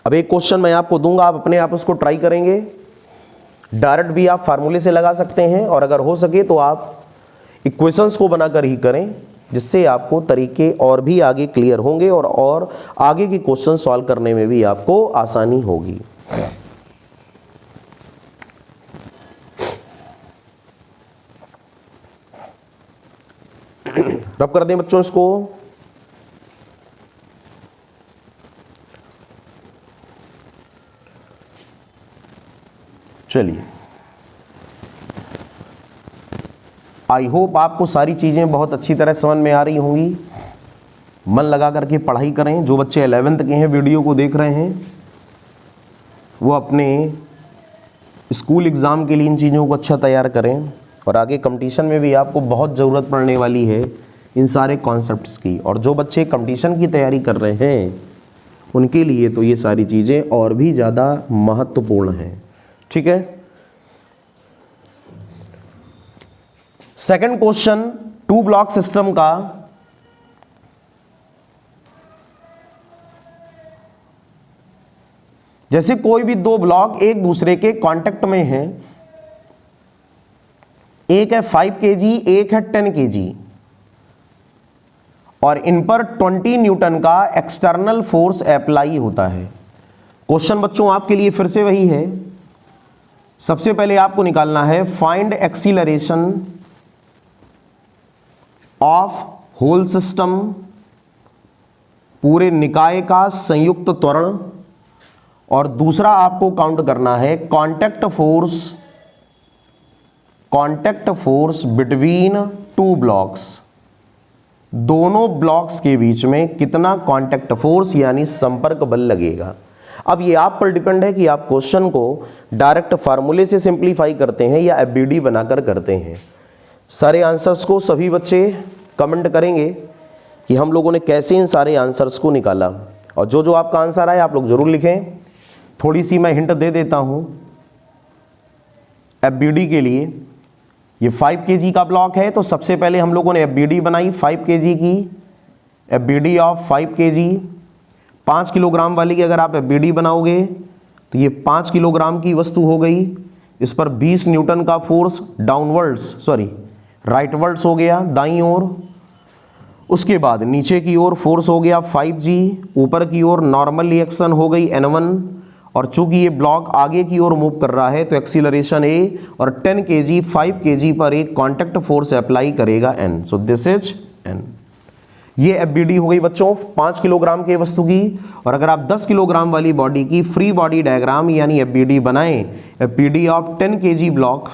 अब एक क्वेश्चन मैं आपको दूंगा, आप अपने आप उसको ट्राई करेंगे। डायरेक्ट भी आप फार्मूले से लगा सकते हैं और अगर हो सके तो आप इक्वेशंस को बनाकर ही करें, जिससे आपको तरीके और भी आगे क्लियर होंगे और आगे के क्वेश्चन सॉल्व करने में भी आपको आसानी होगी। रब कर दें बच्चों इसको। चलिए, आई होप आपको सारी चीजें बहुत अच्छी तरह समझ में आ रही होंगी। मन लगा करके पढ़ाई करें। जो बच्चे 11th के हैं वीडियो को देख रहे हैं वो अपने स्कूल एग्ज़ाम के लिए इन चीज़ों को अच्छा तैयार करें, और आगे कंपटीशन में भी आपको बहुत ज़रूरत पड़ने वाली है इन सारे कॉन्सेप्ट्स की। और जो बच्चे कंपटीशन की तैयारी कर रहे हैं उनके लिए तो ये सारी चीज़ें और भी ज़्यादा महत्वपूर्ण हैं। ठीक है, सेकंड क्वेश्चन 2 ब्लॉक सिस्टम का। जैसे कोई भी 2 ब्लॉक एक दूसरे के कांटेक्ट में हैं, एक है 5 kg, एक है 10 kg, और इन पर 20 न्यूटन का एक्सटर्नल फोर्स अप्लाई होता है। क्वेश्चन बच्चों आपके लिए फिर से वही है। सबसे पहले आपको निकालना है find acceleration of whole system, पूरे निकाय का संयुक्त त्वरण, और दूसरा आपको काउंट करना है कांटेक्ट फोर्स बिटवीन 2 ब्लॉक्स। दोनों ब्लॉक्स के बीच में कितना कांटेक्ट फोर्स यानी संपर्क बल लगेगा। अब ये आप पर डिपेंड है कि आप क्वेश्चन को डायरेक्ट फार्मूले से सिंप्लीफाई करते हैं या एफबीडी बनाकर करते हैं। सारे आंसर्स को सभी बच्चे कमेंट करेंगे कि हम लोगों ने कैसे इन सारे आंसर्स को निकाला, और जो जो आपका आंसर आए आप लोग जरूर लिखें। थोड़ी सी मैं हिंट दे देता हूं एफबीडी के लिए। ये 5 kg का ब्लॉक है, तो सबसे पहले हम लोगों ने एफबीडी बनाई 5 kg की, एफबीडी ऑफ 5 kg। 5 किलोग्राम वाली की अगर आप एफबीडी बनाओगे तो ये 5 किलोग्राम की वस्तु हो गई। इस पर 20 न्यूटन का फोर्स राइटवर्ड्स हो गया दाईं ओर। उसके बाद नीचे की ओर फोर्स हो गया 5G, ऊपर की ओर नॉर्मल रिएक्शन हो गई N1, और चूंकि ये ब्लॉक आगे की ओर मूव कर रहा है तो एक्सीलरेशन A, और 10 kg 5 kg पर एक कांटेक्ट फोर्स अप्लाई करेगा N, so this is N। ये एफबीडी हो गई बच्चों 5 किलोग्राम के वस्तु की। और अगर आप 10 किलोग्राम वाली बॉडी की फ्री बॉडी डायग्राम यानी एफबीडी बनाएं, एफबीडी ऑफ 10 kg ब्लॉक,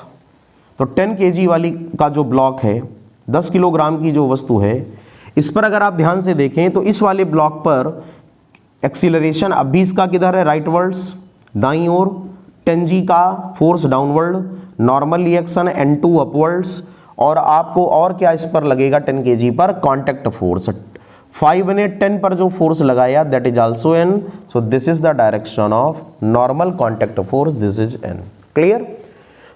तो 10 kg वाली का जो ब्लॉक है 10 किलोग्राम की जो वस्तु है, इस पर अगर आप ध्यान से देखें तो इस वाले ब्लॉक पर एक्सीलरेशन अब भी इसका किधर है, राइट वर्ड्स दाईं ओर, 10g का force downward, normal reaction n2 upwards, और आपको और क्या इस पर लगेगा 10 kg पर, कांटेक्ट फोर्स। 5 ने 10 पर जो फोर्स लगाया that is also n, so this is the direction of normal contact force, this is n। Clear?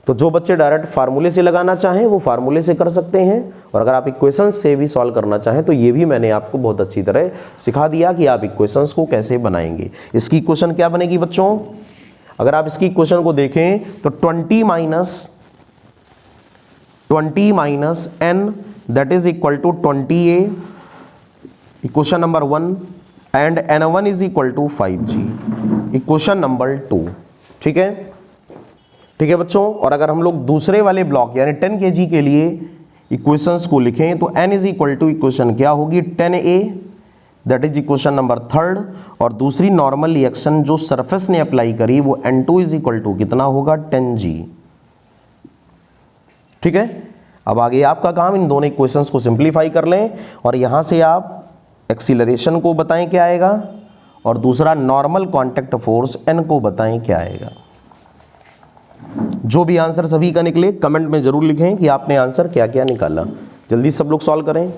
तो जो बच्चे डायरेक्ट फार्मूले से लगाना चाहें वो फार्मूले से कर सकते हैं, और अगर आप इक्वेशंस से भी सॉल्व करना चाहें तो ये भी मैंने आपको बहुत अच्छी तरह सिखा दिया कि आप इक्वेशंस को कैसे बनाएंगे। इसकी इक्वेशन क्या बनेगी बच्चों, अगर आप इसकी इक्वेशन को देखें तो 20 minus n that is equal to 20a, equation number 1, and n1 is equal to 5g, equation number 2। ठीक है, ठीक है बच्चों। और अगर हम लोग दूसरे वाले ब्लॉक यानी 10 kg के लिए इक्वेशंस को लिखें तो n is equal to equation क्या होगी, 10a that is equation number 3, और दूसरी नॉर्मल रिएक्शन जो सरफेस ने अप्लाई करी वो n2 इज इक्वल टू कितना होगा, 10g। ठीक है, अब आगे आपका काम इन दोनों इक्वेशंस को सिंप्लीफाई कर लें और यहां से आप एक्सीलरेशन को बताएं क्या आएगा, और दूसरा नॉर्मल कांटेक्ट फोर्स n को बताएं क्या आएगा। जो भी आंसर सभी का निकले कमेंट में जरूर लिखें कि आपने आंसर क्या क्या निकाला। जल्दी सब लोग सॉल्व करें।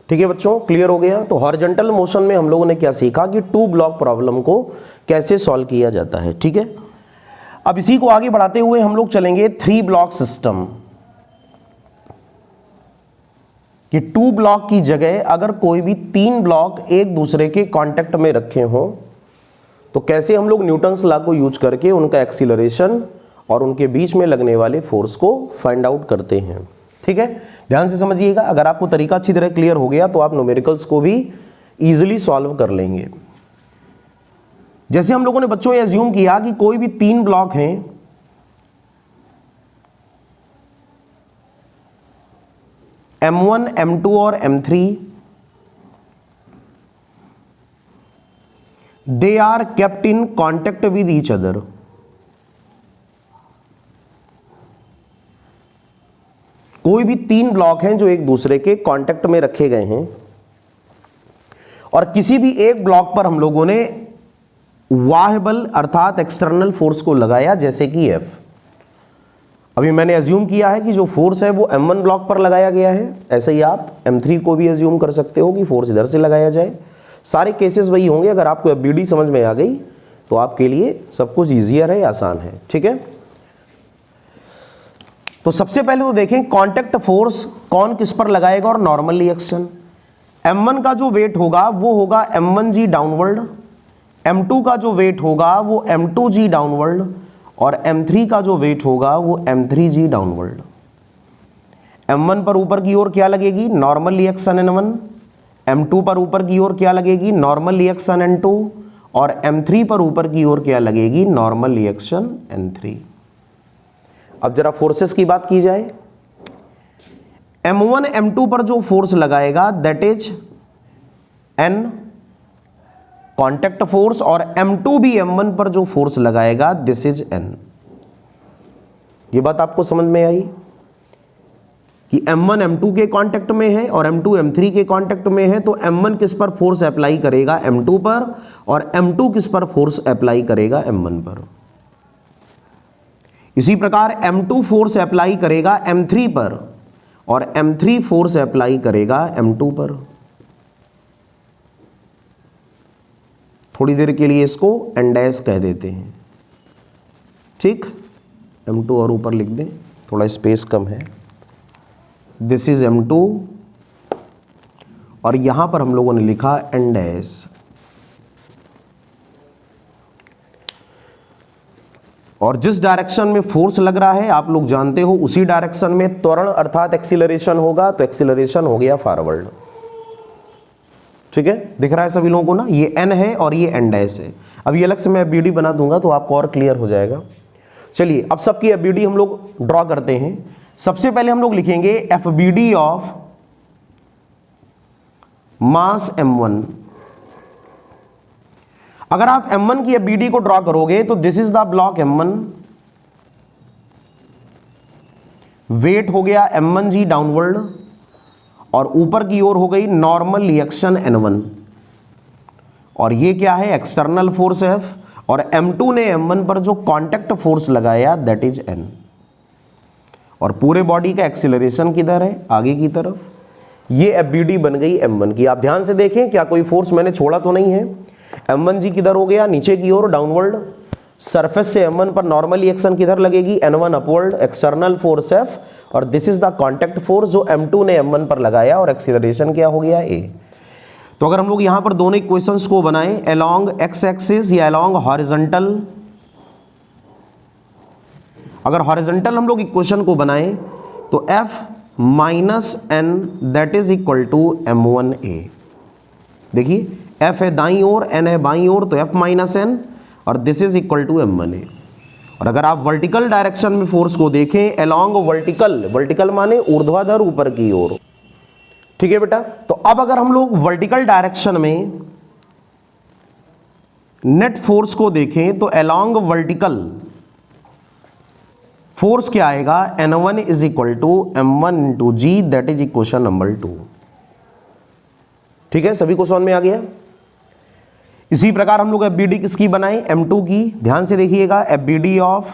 ठीक है बच्चों, क्लियर हो गया। तो हॉरिजॉन्टल मोशन में हम लोगों ने क्या सीखा कि 2 ब्लॉक प्रॉब्लम को कैसे सॉल्व किया जाता है। ठीक है, अब इसी को आगे बढ़ाते हुए हम लोग चलेंगे 3 ब्लॉक सिस्टम, कि 2 ब्लॉक की जगह अगर कोई भी 3 ब्लॉक एक दूसरे के कांटेक्ट में रखे हों तो कैसे हम लोग न्यूटन्स लॉ को यूज करके उनका एक्सीलरेशन और उनके बीच में लगने वाले फोर्स को फाइंड आउट करते हैं। ठीक है, ध्यान से समझिएगा। अगर आपको तरीका अच्छी तरह क्लियर हो गया तो आप न्यूमेरिकल्स को भी इजीली सॉल्व कर लेंगे। जैसे हम लोगों ने बच्चों ये अज्यूम किया कि कोई भी 3 ब्लॉक हैं, M1, M2 और M3, they are kept in contact with each other. कोई भी 3 ब्लॉक हैं जो एक दूसरे के कांटेक्ट में रखे गए हैं, और किसी भी एक ब्लॉक पर हम लोगों ने बाह्य बल अर्थात एक्सटर्नल फोर्स को लगाया, जैसे कि F। अभी मैंने अज्यूम किया है कि जो फोर्स है वो M1 ब्लॉक पर लगाया गया है, ऐसे ही आप M3 को भी अज्यूम कर सकते हो कि फोर्स इधर से लगाया जाए। सारे केसेस वही होंगे। अगर आपको FBD समझ में आ गई तो आपके लिए सब कुछ ईजियर है, आसान है। ठीक है, तो सबसे पहले तो देखें कांटेक्ट फोर्स कौन किस पर लगाएगा और नॉर्मल रिएक्शन। M1 का जो वेट होगा वो होगा M1g डाउनवर्ड, M2 का जो वेट होगा वो M2g डाउनवर्ड, और M3 का जो वेट होगा वो M3g डाउनवर्ड। M1 पर ऊपर की ओर क्या लगेगी, नॉर्मल रिएक्शन N1, M2 पर ऊपर की ओर क्या लगेगी, नॉर्मल रिएक्शन N2, और M3 पर ऊपर की ओर क्या लगेगी, नॉर्मल रिएक्शन N3। अब जरा फोर्सेस की बात की जाए, M1 M2 पर जो फोर्स लगाएगा that is N contact force, और M2 भी M1 पर जो फोर्स लगाएगा दिस इज N। ये बात आपको समझ में आई कि M1 M2 के कांटेक्ट में है और M2 M3 के कांटेक्ट में है, तो M1 किस पर फोर्स अप्लाई करेगा, M2 पर, और M2 किस पर फोर्स अप्लाई करेगा, M1 पर। इसी प्रकार M2 फोर्स अप्लाई करेगा M3 पर, और M3 फोर्स अप्लाई करेगा M2 पर। थोड़ी देर के लिए इसको N डैश कह देते हैं। ठीक, M2 और ऊपर लिख दें, थोड़ा स्पेस कम है। दिस इज M2, और यहां पर हम लोगों ने लिखा N डैश। और जिस डायरेक्शन में फोर्स लग रहा है आप लोग जानते हो उसी डायरेक्शन में त्वरण अर्थात एक्सीलरेशन होगा, तो एक्सीलरेशन हो गया फॉरवर्ड। ठीक है, दिख रहा है सभी लोगों को ना, ये N है और ये N डैश है। अब ये अलग से मैं FBD बना दूंगा तो आपको और क्लियर हो जाएगा। चलिए अब सबकी FBD हम लोग ड्रॉ करते हैं। सबसे पहले हम लोग लिखेंगे FBD ऑफ मास M1। अगर आप M1 की FBD को ड्रॉ करोगे तो this is the block M1, weight हो गया M1g डाउनवर्ड, और ऊपर की ओर हो गई नॉर्मल रिएक्शन N1। और ये क्या है, एक्सटर्नल फोर्स F, और M2 ने M1 पर जो कांटेक्ट फोर्स लगाया दैट इज N। और पूरे बॉडी का एक्सीलरेशन किधर है, आगे की तरफ। ये FBD बन गई M1 की। आप ध्यान से देखें क्या कोई फोर्स मैंने छोड़ा तो नहीं है। M1G किधर हो गया, नीचे की ओर, डाउनवर्ड। सरफेस से M1 पर नॉर्मली एक्शन किधर लगेगी, N1 upward, external force F, और this is the contact force जो M2 ने M1 पर लगाया, और एक्सीलरेशन क्या हो गया, A। तो अगर हम लोग यहां पर दोनों इक्वेशंस को बनाएं अलोंग एक्स एक्सिस या अलोंग हॉरिजॉन्टल, अगर हॉरिजॉन्टल हम लोग इक्वेशन को बनाएं तो F minus N that is equal to M1A। देखिए F है दाईं ओर, N है बाईं ओर, तो F माइनस एन, और this is equal to M1A। और अगर आप वर्टिकल डायरेक्शन में फोर्स को देखें अलोंग वर्टिकल, वर्टिकल माने ऊर्ध्वाधर, ऊपर की ओर, ठीक है बेटा। तो अब अगर हम लोग वर्टिकल डायरेक्शन में नेट फोर्स को देखें तो अलोंग वर्टिकल फोर्स क्या आएगा, N1 is equal to M1 into G, that is equation number 2। ठीक है, सभी को समझ में आ गया। इसी प्रकार हम लोग FBD किसकी बनाएं, M2 की। ध्यान से देखिएगा, FBD ऑफ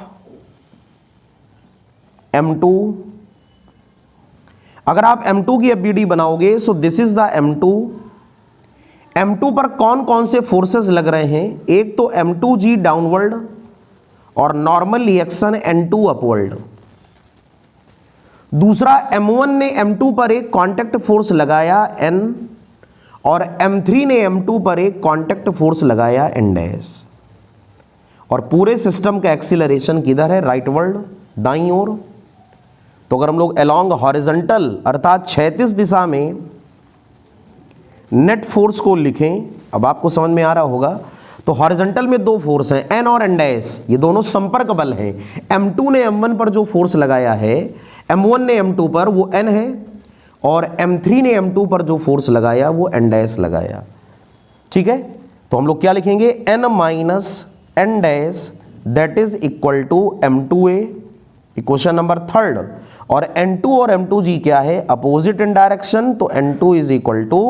M2, अगर आप M2 की FBD बनाओगे so this is the M2। M2 पर कौन कौन से फोर्सेस लग रहे हैं, एक तो M2G डाउनवर्ड और नॉर्मल रिएक्शन N2 अपवर्ड। दूसरा M1 ने M2 पर एक कांटेक्ट फोर्स लगाया N, और M3 ने M2 पर एक कांटेक्ट फोर्स लगाया N डैश। और पूरे सिस्टम का एक्सीलरेशन किधर है, राइटवर्ड, दाईं ओर। तो अगर हम लोग अलोंग हॉरिजॉन्टल अर्थात क्षैतिज दिशा में नेट फोर्स को लिखें, अब आपको समझ में आ रहा होगा, तो हॉरिजॉन्टल में दो फोर्स हैं N और N डैश, ये दोनों संपर्क बल हैं। M2 ने M1 पर जो फोर्स लगाया है, M1 ने M2 पर, वो N है, और M3 ने M2 पर जो फोर्स लगाया वो N डैश लगाया। ठीक है, तो हम लोग क्या लिखेंगे, N minus N dash that is equal to M2A, equation number 3। और N2 और M2G क्या है, अपोजिट इन डायरेक्शन, तो N2 is equal to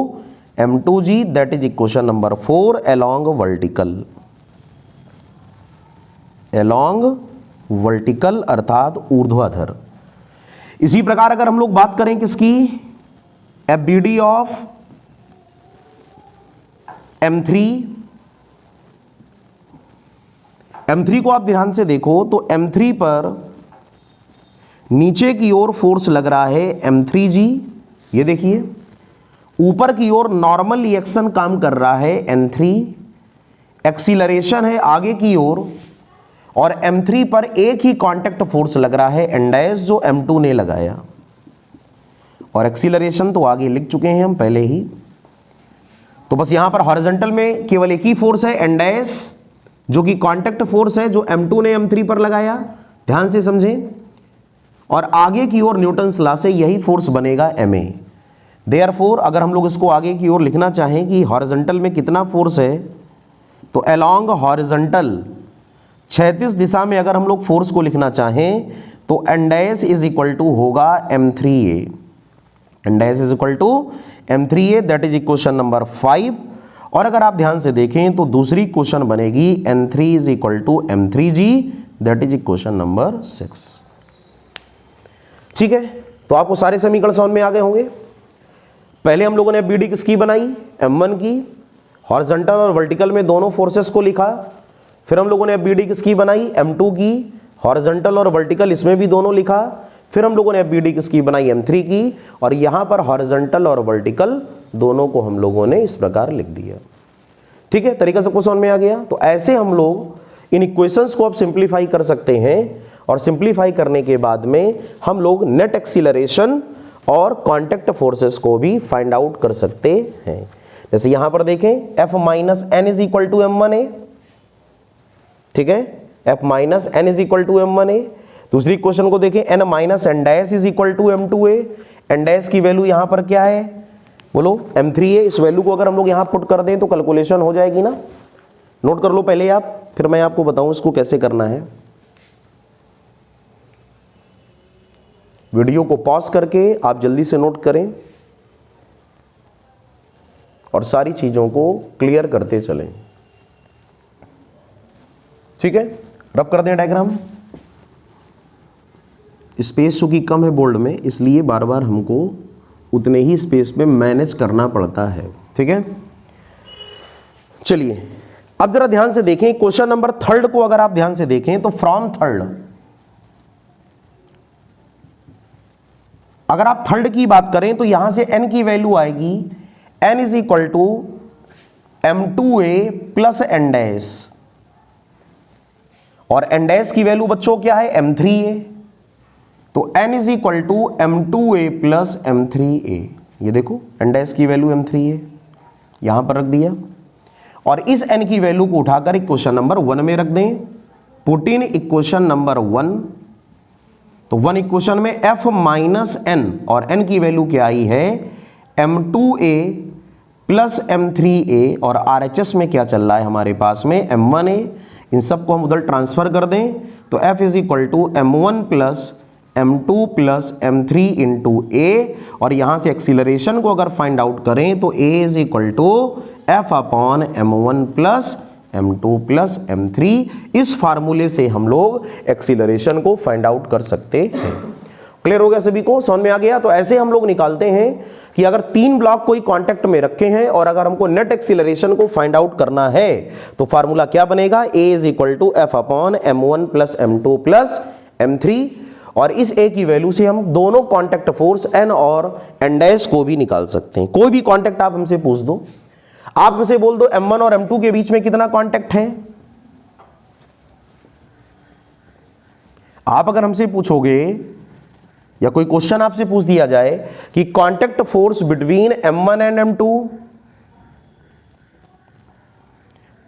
M2G, that is equation number 4 along vertical, along vertical अर्थात ऊर्ध्वाधर। इसी प्रकार अगर हम लोग बात करें किसकी, FBD ऑफ M3, M3 को आप ध्यान से देखो तो M3 पर नीचे की ओर फोर्स लग रहा है M3G, ये देखिए, ऊपर की ओर नॉर्मल रिएक्शन काम कर रहा है N3, एक्सीलरेशन है आगे की ओर, और M3 पर एक ही कांटेक्ट फोर्स लग रहा है N डैश जो M2 ने लगाया, और एक्सीलरेशन तो आगे लिख चुके हैं हम पहले ही। तो बस यहां पर हॉरिजॉन्टल में केवल एक ही फोर्स है N डैश, जो कि कांटेक्ट फोर्स है जो M2 ने M3 पर लगाया, ध्यान से समझें। और आगे की ओर न्यूटन्स लॉ से यही फोर्स बनेगा MA। देयरफॉर अगर हम लोग इसको आगे की ओर लिखना चाहें कि हॉरिजॉन्टल में कितना फोर्स है, तो अलोंग हॉरिजॉन्टल क्षैतिज दिशा में अगर हम लोग फोर्स को लिखना चाहें तो N dash is equal to होगा M3A, N dash is equal to M3A, that is equation number 5। और अगर आप ध्यान से देखें तो दूसरी क्वेश्चन बनेगी N3 is equal to M3G, that is equation number 6। ठीक है, तो आपको सारे समीकरण समझ में आ गए होंगे। पहले हम लोगों ने FBD किसकी बनाई, M1 की, हॉरिजॉन्टल और वर्टिकल में दोनों फोर्सेस को लिखा। फिर हम लोगों ने FBD किसकी बनाई, M2 की, हॉरिजॉन्टल और वर्टिकल इसमें भी दोनों लिखा। फिर हम लोगों ने FBD किसकी बनाई, M3 की, और यहां पर हॉरिजॉन्टल और वर्टिकल दोनों को हम लोगों ने इस प्रकार लिख दिया। ठीक है, तरीका सबको समझ में आ गया। तो ऐसे हम लोग इन इक्वेशंस को अब सिंप्लीफाई कर सकते हैं, और सिंप्लीफाई करने के बाद में हम लोग नेट एक्सीलरेशन और कांटेक्ट फोर्सेस को भी फाइंड आउट कर सकते हैं। जैसे यहां पर देखें F minus N is equal to M1A, ठीक है, F minus N is equal to M1A। दूसरी क्वेश्चन को देखें N minus N dash is equal to M2A। N dash की वैल्यू यहां पर क्या है, बोलो M3A। इस वैल्यू को अगर हम लोग यहां पुट कर दें तो कैलकुलेशन हो जाएगी ना, नोट कर लो पहले आप, फिर मैं आपको बताऊं इसको कैसे करना है। वीडियो को पॉज करके आप जल्दी से नोट करें और सारी चीजों को क्लियर करते चलें। ठीक है, रब कर दें डायग्राम। स्पेस चूंकि कम है बोर्ड में, इसलिए बार बार हमको उतने ही स्पेस में मैनेज करना पड़ता है। ठीक है, चलिए अब जरा ध्यान से देखें क्वेश्चन नंबर 3 को। अगर आप ध्यान से देखें तो फ्रॉम थर्ड, अगर आप थर्ड की बात करें तो यहां से n की वैल्यू आएगी n is equal to m2a plus n dash, और n डैश की वैल्यू बच्चों क्या है m3a, तो n is equal to m2a plus m3a। ये देखो n डैश की वैल्यू m3a यहां पर रख दिया, और इस n की वैल्यू को उठाकर इक्वेशन नंबर 1 में रख दें। पुट इन इक्वेशन नंबर 1, तो 1 इक्वेशन में f माइनस n, और n की वैल्यू क्या आई है m2a प्लस m3a, और RHS में क्या चल रहा है हमारे पास में m1a। इन सबको हम उधर ट्रांसफर कर दें तो f is equal to m1 plus m2 plus m3 into a, और यहां से एक्सीलरेशन को अगर फाइंड आउट करें तो a is equal to f upon m1 plus m2 plus m3। इस फार्मूले से हम लोग एक्सीलरेशन को फाइंड आउट कर सकते हैं। क्लियर हो गया सभी को, समझ में आ गया? तो ऐसे हम लोग निकालते हैं कि अगर 3 ब्लॉक कोई कांटेक्ट में रखे हैं और अगर हमको नेट एक्सीलरेशन को फाइंड आउट करना है तो फार्मूला क्या बनेगा, a is equal to f upon m1 plus m2 plus m3, और इस a की वैल्यू से हम दोनों कांटेक्ट फोर्स n और n डैश को भी निकाल सकते हैं। कोई भी कांटेक्ट आप हमसे पूछ दो, आप मुझसे बोल दो m1 और m2 के बीच में कितना कांटेक्ट है। आप अगर हमसे पूछोगे या कोई क्वेश्चन आपसे पूछ दिया जाए कि contact force between m1 and m2,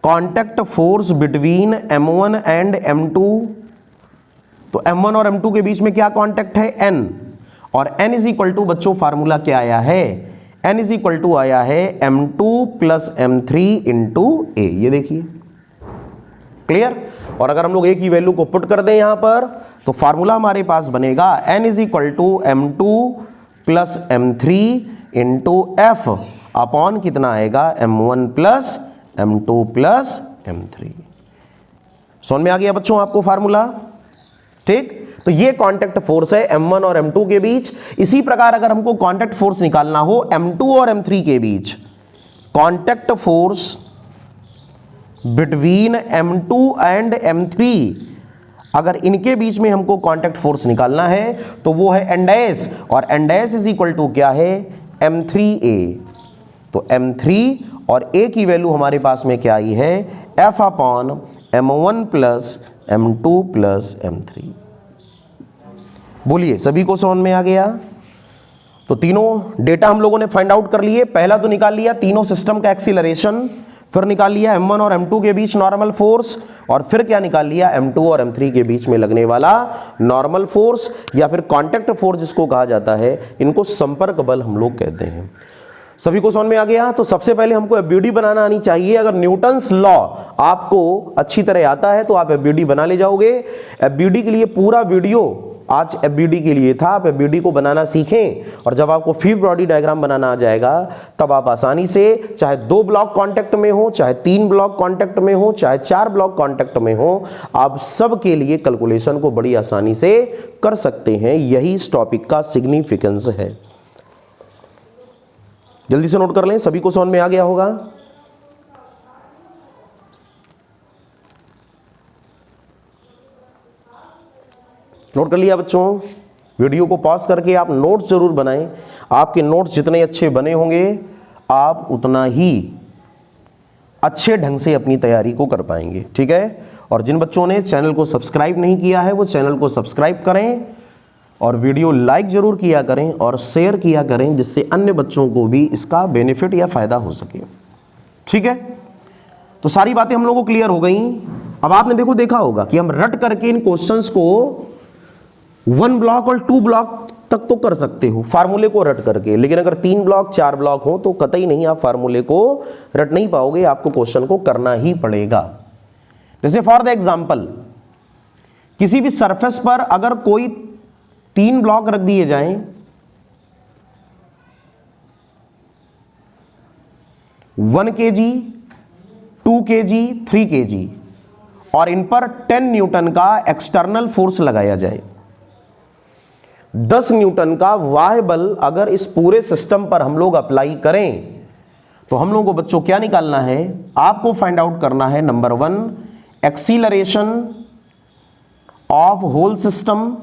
contact force between m1 and m2, तो m1 और m2 के बीच में क्या कांटेक्ट है n, और n इज इक्वल टू बच्चों फार्मूला क्या आया है, n इज इक्वल टू आया है m2 plus m3 into a। ये देखिए क्लियर। और अगर हम लोग a की वैल्यू को पुट कर दें यहां पर तो फार्मूला हमारे पास बनेगा n is equal to m2 plus m3 into f upon कितना आएगा m1 plus m2 plus m3। समझ में आ गया बच्चों आपको फार्मूला? ठीक, तो ये कांटेक्ट फोर्स है m1 और m2 के बीच। इसी प्रकार अगर हमको कांटेक्ट फोर्स निकालना हो m2 और m3 के बीच, contact force between m2 and m3, अगर इनके बीच में हमको कांटेक्ट फोर्स निकालना है तो वो है n डैश, और n dash is equal to क्या है m3a। तो m3 और a की वैल्यू हमारे पास में क्या आई है f upon m1 plus m2 plus m3। बोलिए सभी को समझ में आ गया? तो तीनों डेटा हम लोगों ने फाइंड आउट कर लिए। पहला तो निकाल लिया तीनों सिस्टम का एक्सीलरेशन, फिर निकाल लिया m1 और m2 के बीच नॉर्मल फोर्स, और फिर क्या निकाल लिया m2 और m3 के बीच में लगने वाला नॉर्मल फोर्स, या फिर कांटेक्ट फोर्स जिसको कहा जाता है। इनको संपर्क बल हम लोग कहते हैं। सभी को समझ में आ गया? तो सबसे पहले हमको एफबीडी बनाना आनी चाहिए। अगर न्यूटन्स लॉ आपको अच्छी तरह आता है तो आप एफबीडी बना ले जाओगे। एफबीडी के लिए पूरा वीडियो आज एफबीडी के लिए था। आप एफबीडी को बनाना सीखें, और जब आपको फ्री बॉडी डायग्राम बनाना आ जाएगा तब आप आसानी से, चाहे 2 ब्लॉक कांटेक्ट में हो, चाहे 3 ब्लॉक कांटेक्ट में हो, चाहे 4 ब्लॉक कांटेक्ट में हो, आप सब के लिए कैलकुलेशन को बड़ी आसानी से कर सकते हैं। यही इस टॉपिक का सिग्निफिकेंस है। जल्दी से नोट कर लें, सभी को समझ में आ गया होगा। नोट कर लिया बच्चों? वीडियो को पॉज करके आप नोट्स जरूर बनाएं। आपके नोट्स जितने अच्छे बने होंगे आप उतना ही अच्छे ढंग से अपनी तैयारी को कर पाएंगे। ठीक है, और जिन बच्चों ने चैनल को सब्सक्राइब नहीं किया है वो चैनल को सब्सक्राइब करें, और वीडियो लाइक जरूर किया करें और शेयर किया करें, जिससे अन्य बच्चों को भी इसका बेनिफिट या फायदा हो सके। ठीक है, तो सारी बातें हम लोगों को क्लियर हो गई। अब आपने देखा होगा कि हम रट करके इन क्वेश्चंस को 1 ब्लॉक और 2 ब्लॉक तक तो कर सकते हो फार्मूले को रट करके, लेकिन अगर 3 ब्लॉक 4 ब्लॉक हो तो कतई नहीं आप फार्मूले को रट नहीं पाओगे, आपको क्वेश्चन को करना ही पड़ेगा। जैसे फॉर द एग्जांपल, किसी भी सरफेस पर अगर कोई 3 ब्लॉक रख दिए जाएं, 1 kg, 2 kg, 3 kg और इन पर 10 न्यूटन का एक्सटर्नल फोर्स लगाया जाए। 10 न्यूटन का बाह्य बल अगर इस पूरे सिस्टम पर हम लोग अप्लाई करें तो हम लोगों को बच्चों क्या निकालना है, आपको फाइंड आउट करना है number 1 acceleration of whole system,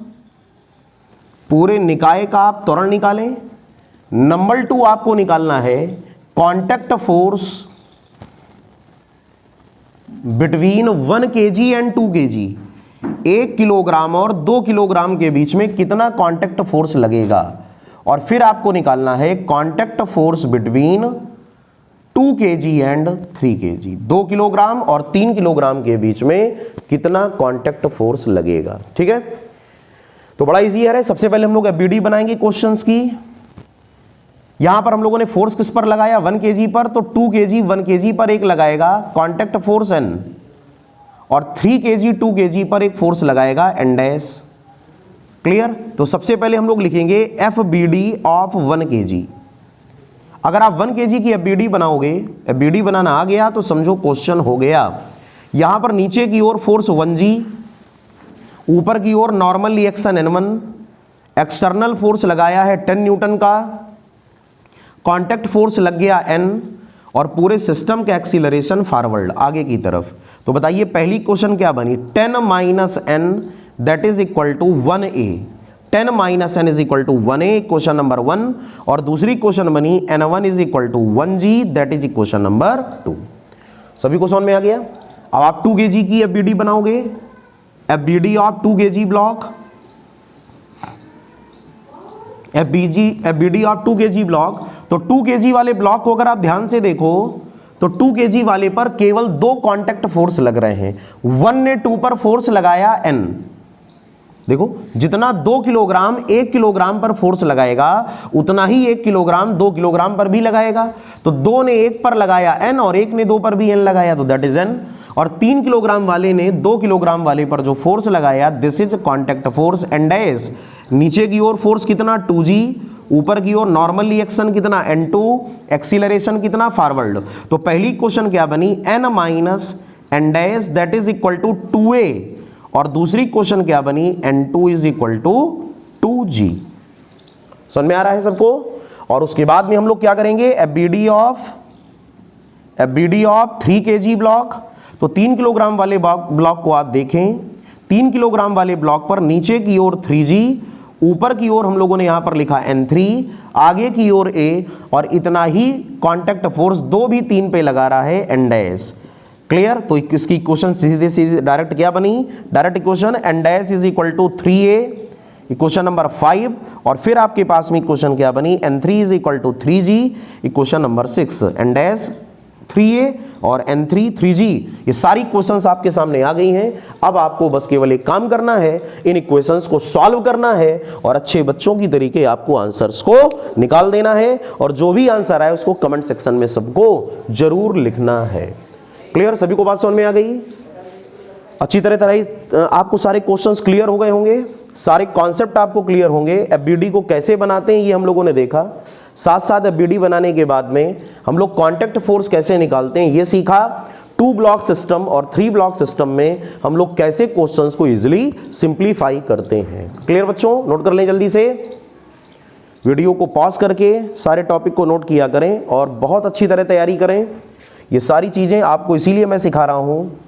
पूरे निकाय का आप त्वरण निकालें। नंबर 2 आपको निकालना है contact force between 1 kg and 2 kg, 1 kilogram और 2 किलोग्राम के बीच में कितना कांटेक्ट फोर्स लगेगा। और फिर आपको निकालना है contact force between 2 kg and 3 kg, 2 kilogram और 3 किलोग्राम के बीच में कितना कांटेक्ट फोर्स लगेगा। ठीक है, तो बड़ा इजी है। सबसे पहले हम लोग एबीडी बनाएंगे क्वेश्चंस की। यहां पर हम लोगों ने फोर्स किस पर लगाया, 1 kg पर, तो 2 kg 1 kg पर एक लगाएगा कांटेक्ट फोर्स N, और 3 kg 2 kg पर एक फोर्स लगाएगा N डैश। क्लियर। तो सबसे पहले हम लोग लिखेंगे FBD ऑफ 1 kg। अगर आप 1 kg की FBD बनाओगे, FBD बनाना आ गया तो समझो क्वेश्चन हो गया। यहां पर नीचे की ओर फोर्स 1G, ऊपर की ओर normal reaction N1, external force लगाया है 10 न्यूटन का, कांटेक्ट फोर्स लग गया N, और पूरे सिस्टम का एक्सीलरेशन फॉरवर्ड आगे की तरफ। तो बताइए पहली क्वेश्चन क्या बनी, 10 minus n that is equal to 1a, 10 minus n is equal to 1a, question number 1। और दूसरी क्वेश्चन बनी n1 is equal to 1g that is question number 2। सभी को समझ में आ गया। अब आप 2 kg की FBD बनाओगे, FBD of 2 kg block, FBD of 2 kg block. तो 2 kg वाले ब्लॉक को अगर आप ध्यान से देखो तो 2 kg वाले पर केवल 2 कांटेक्ट फोर्स लग रहे हैं। 1 ने 2 पर फोर्स लगाया N, देखो जितना 2 किलोग्राम 1 किलोग्राम पर फोर्स लगाएगा उतना ही 1 किलोग्राम 2 किलोग्राम पर भी लगाएगा। तो 2 ने 1 पर लगाया N और 1 ने 2 पर भी N लगाया, तो दैट इज N। और 3 किलोग्राम वाले ने 2 किलोग्राम वाले पर जो फोर्स लगाया this is contact force N dash. नीचे की ओर फोर्स कितना 2G, ऊपर की ओर नॉर्मल रिएक्शन कितना N2, एक्सीलरेशन कितना फॉरवर्ड। तो पहली क्वेश्चन क्या बनी, N minus N dash that is equal to 2a, और दूसरी क्वेश्चन क्या बनी, N2 is equal to 2G। समझ में आ रहा है सबको। और उसके बाद में हम लोग क्या करेंगे, FBD ऑफ 3 kg ब्लॉक। तो 3 किलोग्राम वाले ब्लॉक को आप देखें, 3 किलोग्राम वाले ब्लॉक पर नीचे की ओर 3G, ऊपर की ओर हम लोगों ने यहां पर लिखा N3, आगे की ओर A, और इतना ही कांटेक्ट फोर्स 2 भी 3 पे लगा रहा है N डैश। क्लियर। तो इसकी इक्वेशन सीधे सीधे डायरेक्ट क्या बनी, direct equation N dash is equal to 3a, equation number 5। और फिर आपके पास में इक्वेशन क्या बनी, N3 is equal to 3G, equation number 6। N dash 3a और N3 3G, ये सारी क्वेश्चंस आपके सामने आ गई हैं। अब आपको बस केवल एक काम करना है, इन इक्वेशंस को सॉल्व करना है और अच्छे बच्चों की तरीके आपको आंसर्स को निकाल देना है, और जो भी आंसर आए उसको कमेंट सेक्शन में सबको जरूर लिखना है। क्लियर। सभी को बात समझ में आ गई। अच्छी तरह आपको सारे क्वेश्चंस क्लियर हो गए होंगे, सारे कॉन्सेप्ट आपको क्लियर होंगे। FBD को कैसे बनाते हैं ये हम लोगों ने देखा, साथ साथ FBD बनाने के बाद में हम लोग कांटेक्ट फोर्स कैसे निकालते हैं ये सीखा। 2 ब्लॉक सिस्टम और 3 ब्लॉक सिस्टम में हम लोग कैसे क्वेश्चंस को इजीली सिंप्लीफाई करते हैं। क्लियर बच्चों, नोट कर लें जल्दी से, वीडियो को पॉज करके सारे टॉपिक को नोट किया करें और बहुत अच्छी तरह तैयारी करें। ये सारी चीज़ें आपको इसीलिए मैं सिखा रहा हूँ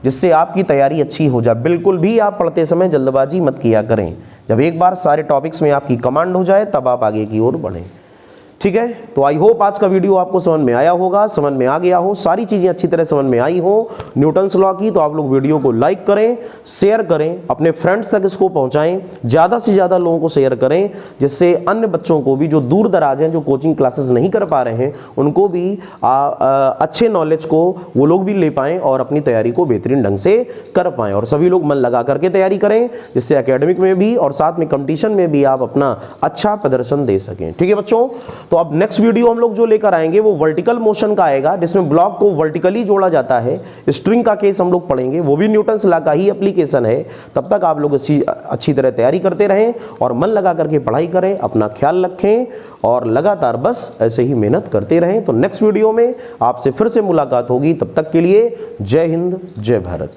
जिससे आपकी तैयारी अच्छी हो जाए। बिल्कुल भी आप पढ़ते समय जल्दबाजी मत किया करें, जब एक बार सारे टॉपिक्स में आपकी कमांड हो जाए तब आप आगे की ओर बढ़ें। ठीक है, तो आई होप आज का वीडियो आपको समझ में आया होगा, समझ में आ गया हो, सारी चीज़ें अच्छी तरह समझ में आई हो न्यूटन्स लॉ की। तो आप लोग वीडियो को लाइक करें, शेयर करें, अपने फ्रेंड्स तक इसको पहुंचाएं, ज़्यादा से ज़्यादा लोगों को शेयर करें, जिससे अन्य बच्चों को भी जो दूर दराज हैं, जो कोचिंग क्लासेस नहीं कर पा रहे हैं, उनको भी अच्छे नॉलेज को वो लोग भी ले पाएँ और अपनी तैयारी को बेहतरीन ढंग से कर पाएँ। और सभी लोग मन लगा करके तैयारी करें, जिससे एकेडमिक में भी और साथ में कंपटीशन में भी आप अपना अच्छा प्रदर्शन दे सकें। ठीक है बच्चों, तो अब नेक्स्ट वीडियो हम लोग जो लेकर आएंगे वो वर्टिकल मोशन का आएगा, जिसमें ब्लॉक को वर्टिकली जोड़ा जाता है। स्ट्रिंग का केस हम लोग पढ़ेंगे, वो भी न्यूटन्स लॉ का ही एप्लीकेशन है। तब तक आप लोग अच्छी तरह तैयारी करते रहें और मन लगा करके पढ़ाई करें, अपना ख्याल रखें और लगातार बस ऐसे ही मेहनत करते रहें। तो नेक्स्ट वीडियो में आपसे फिर से मुलाकात होगी, तब तक के लिए जय हिंद, जय भारत।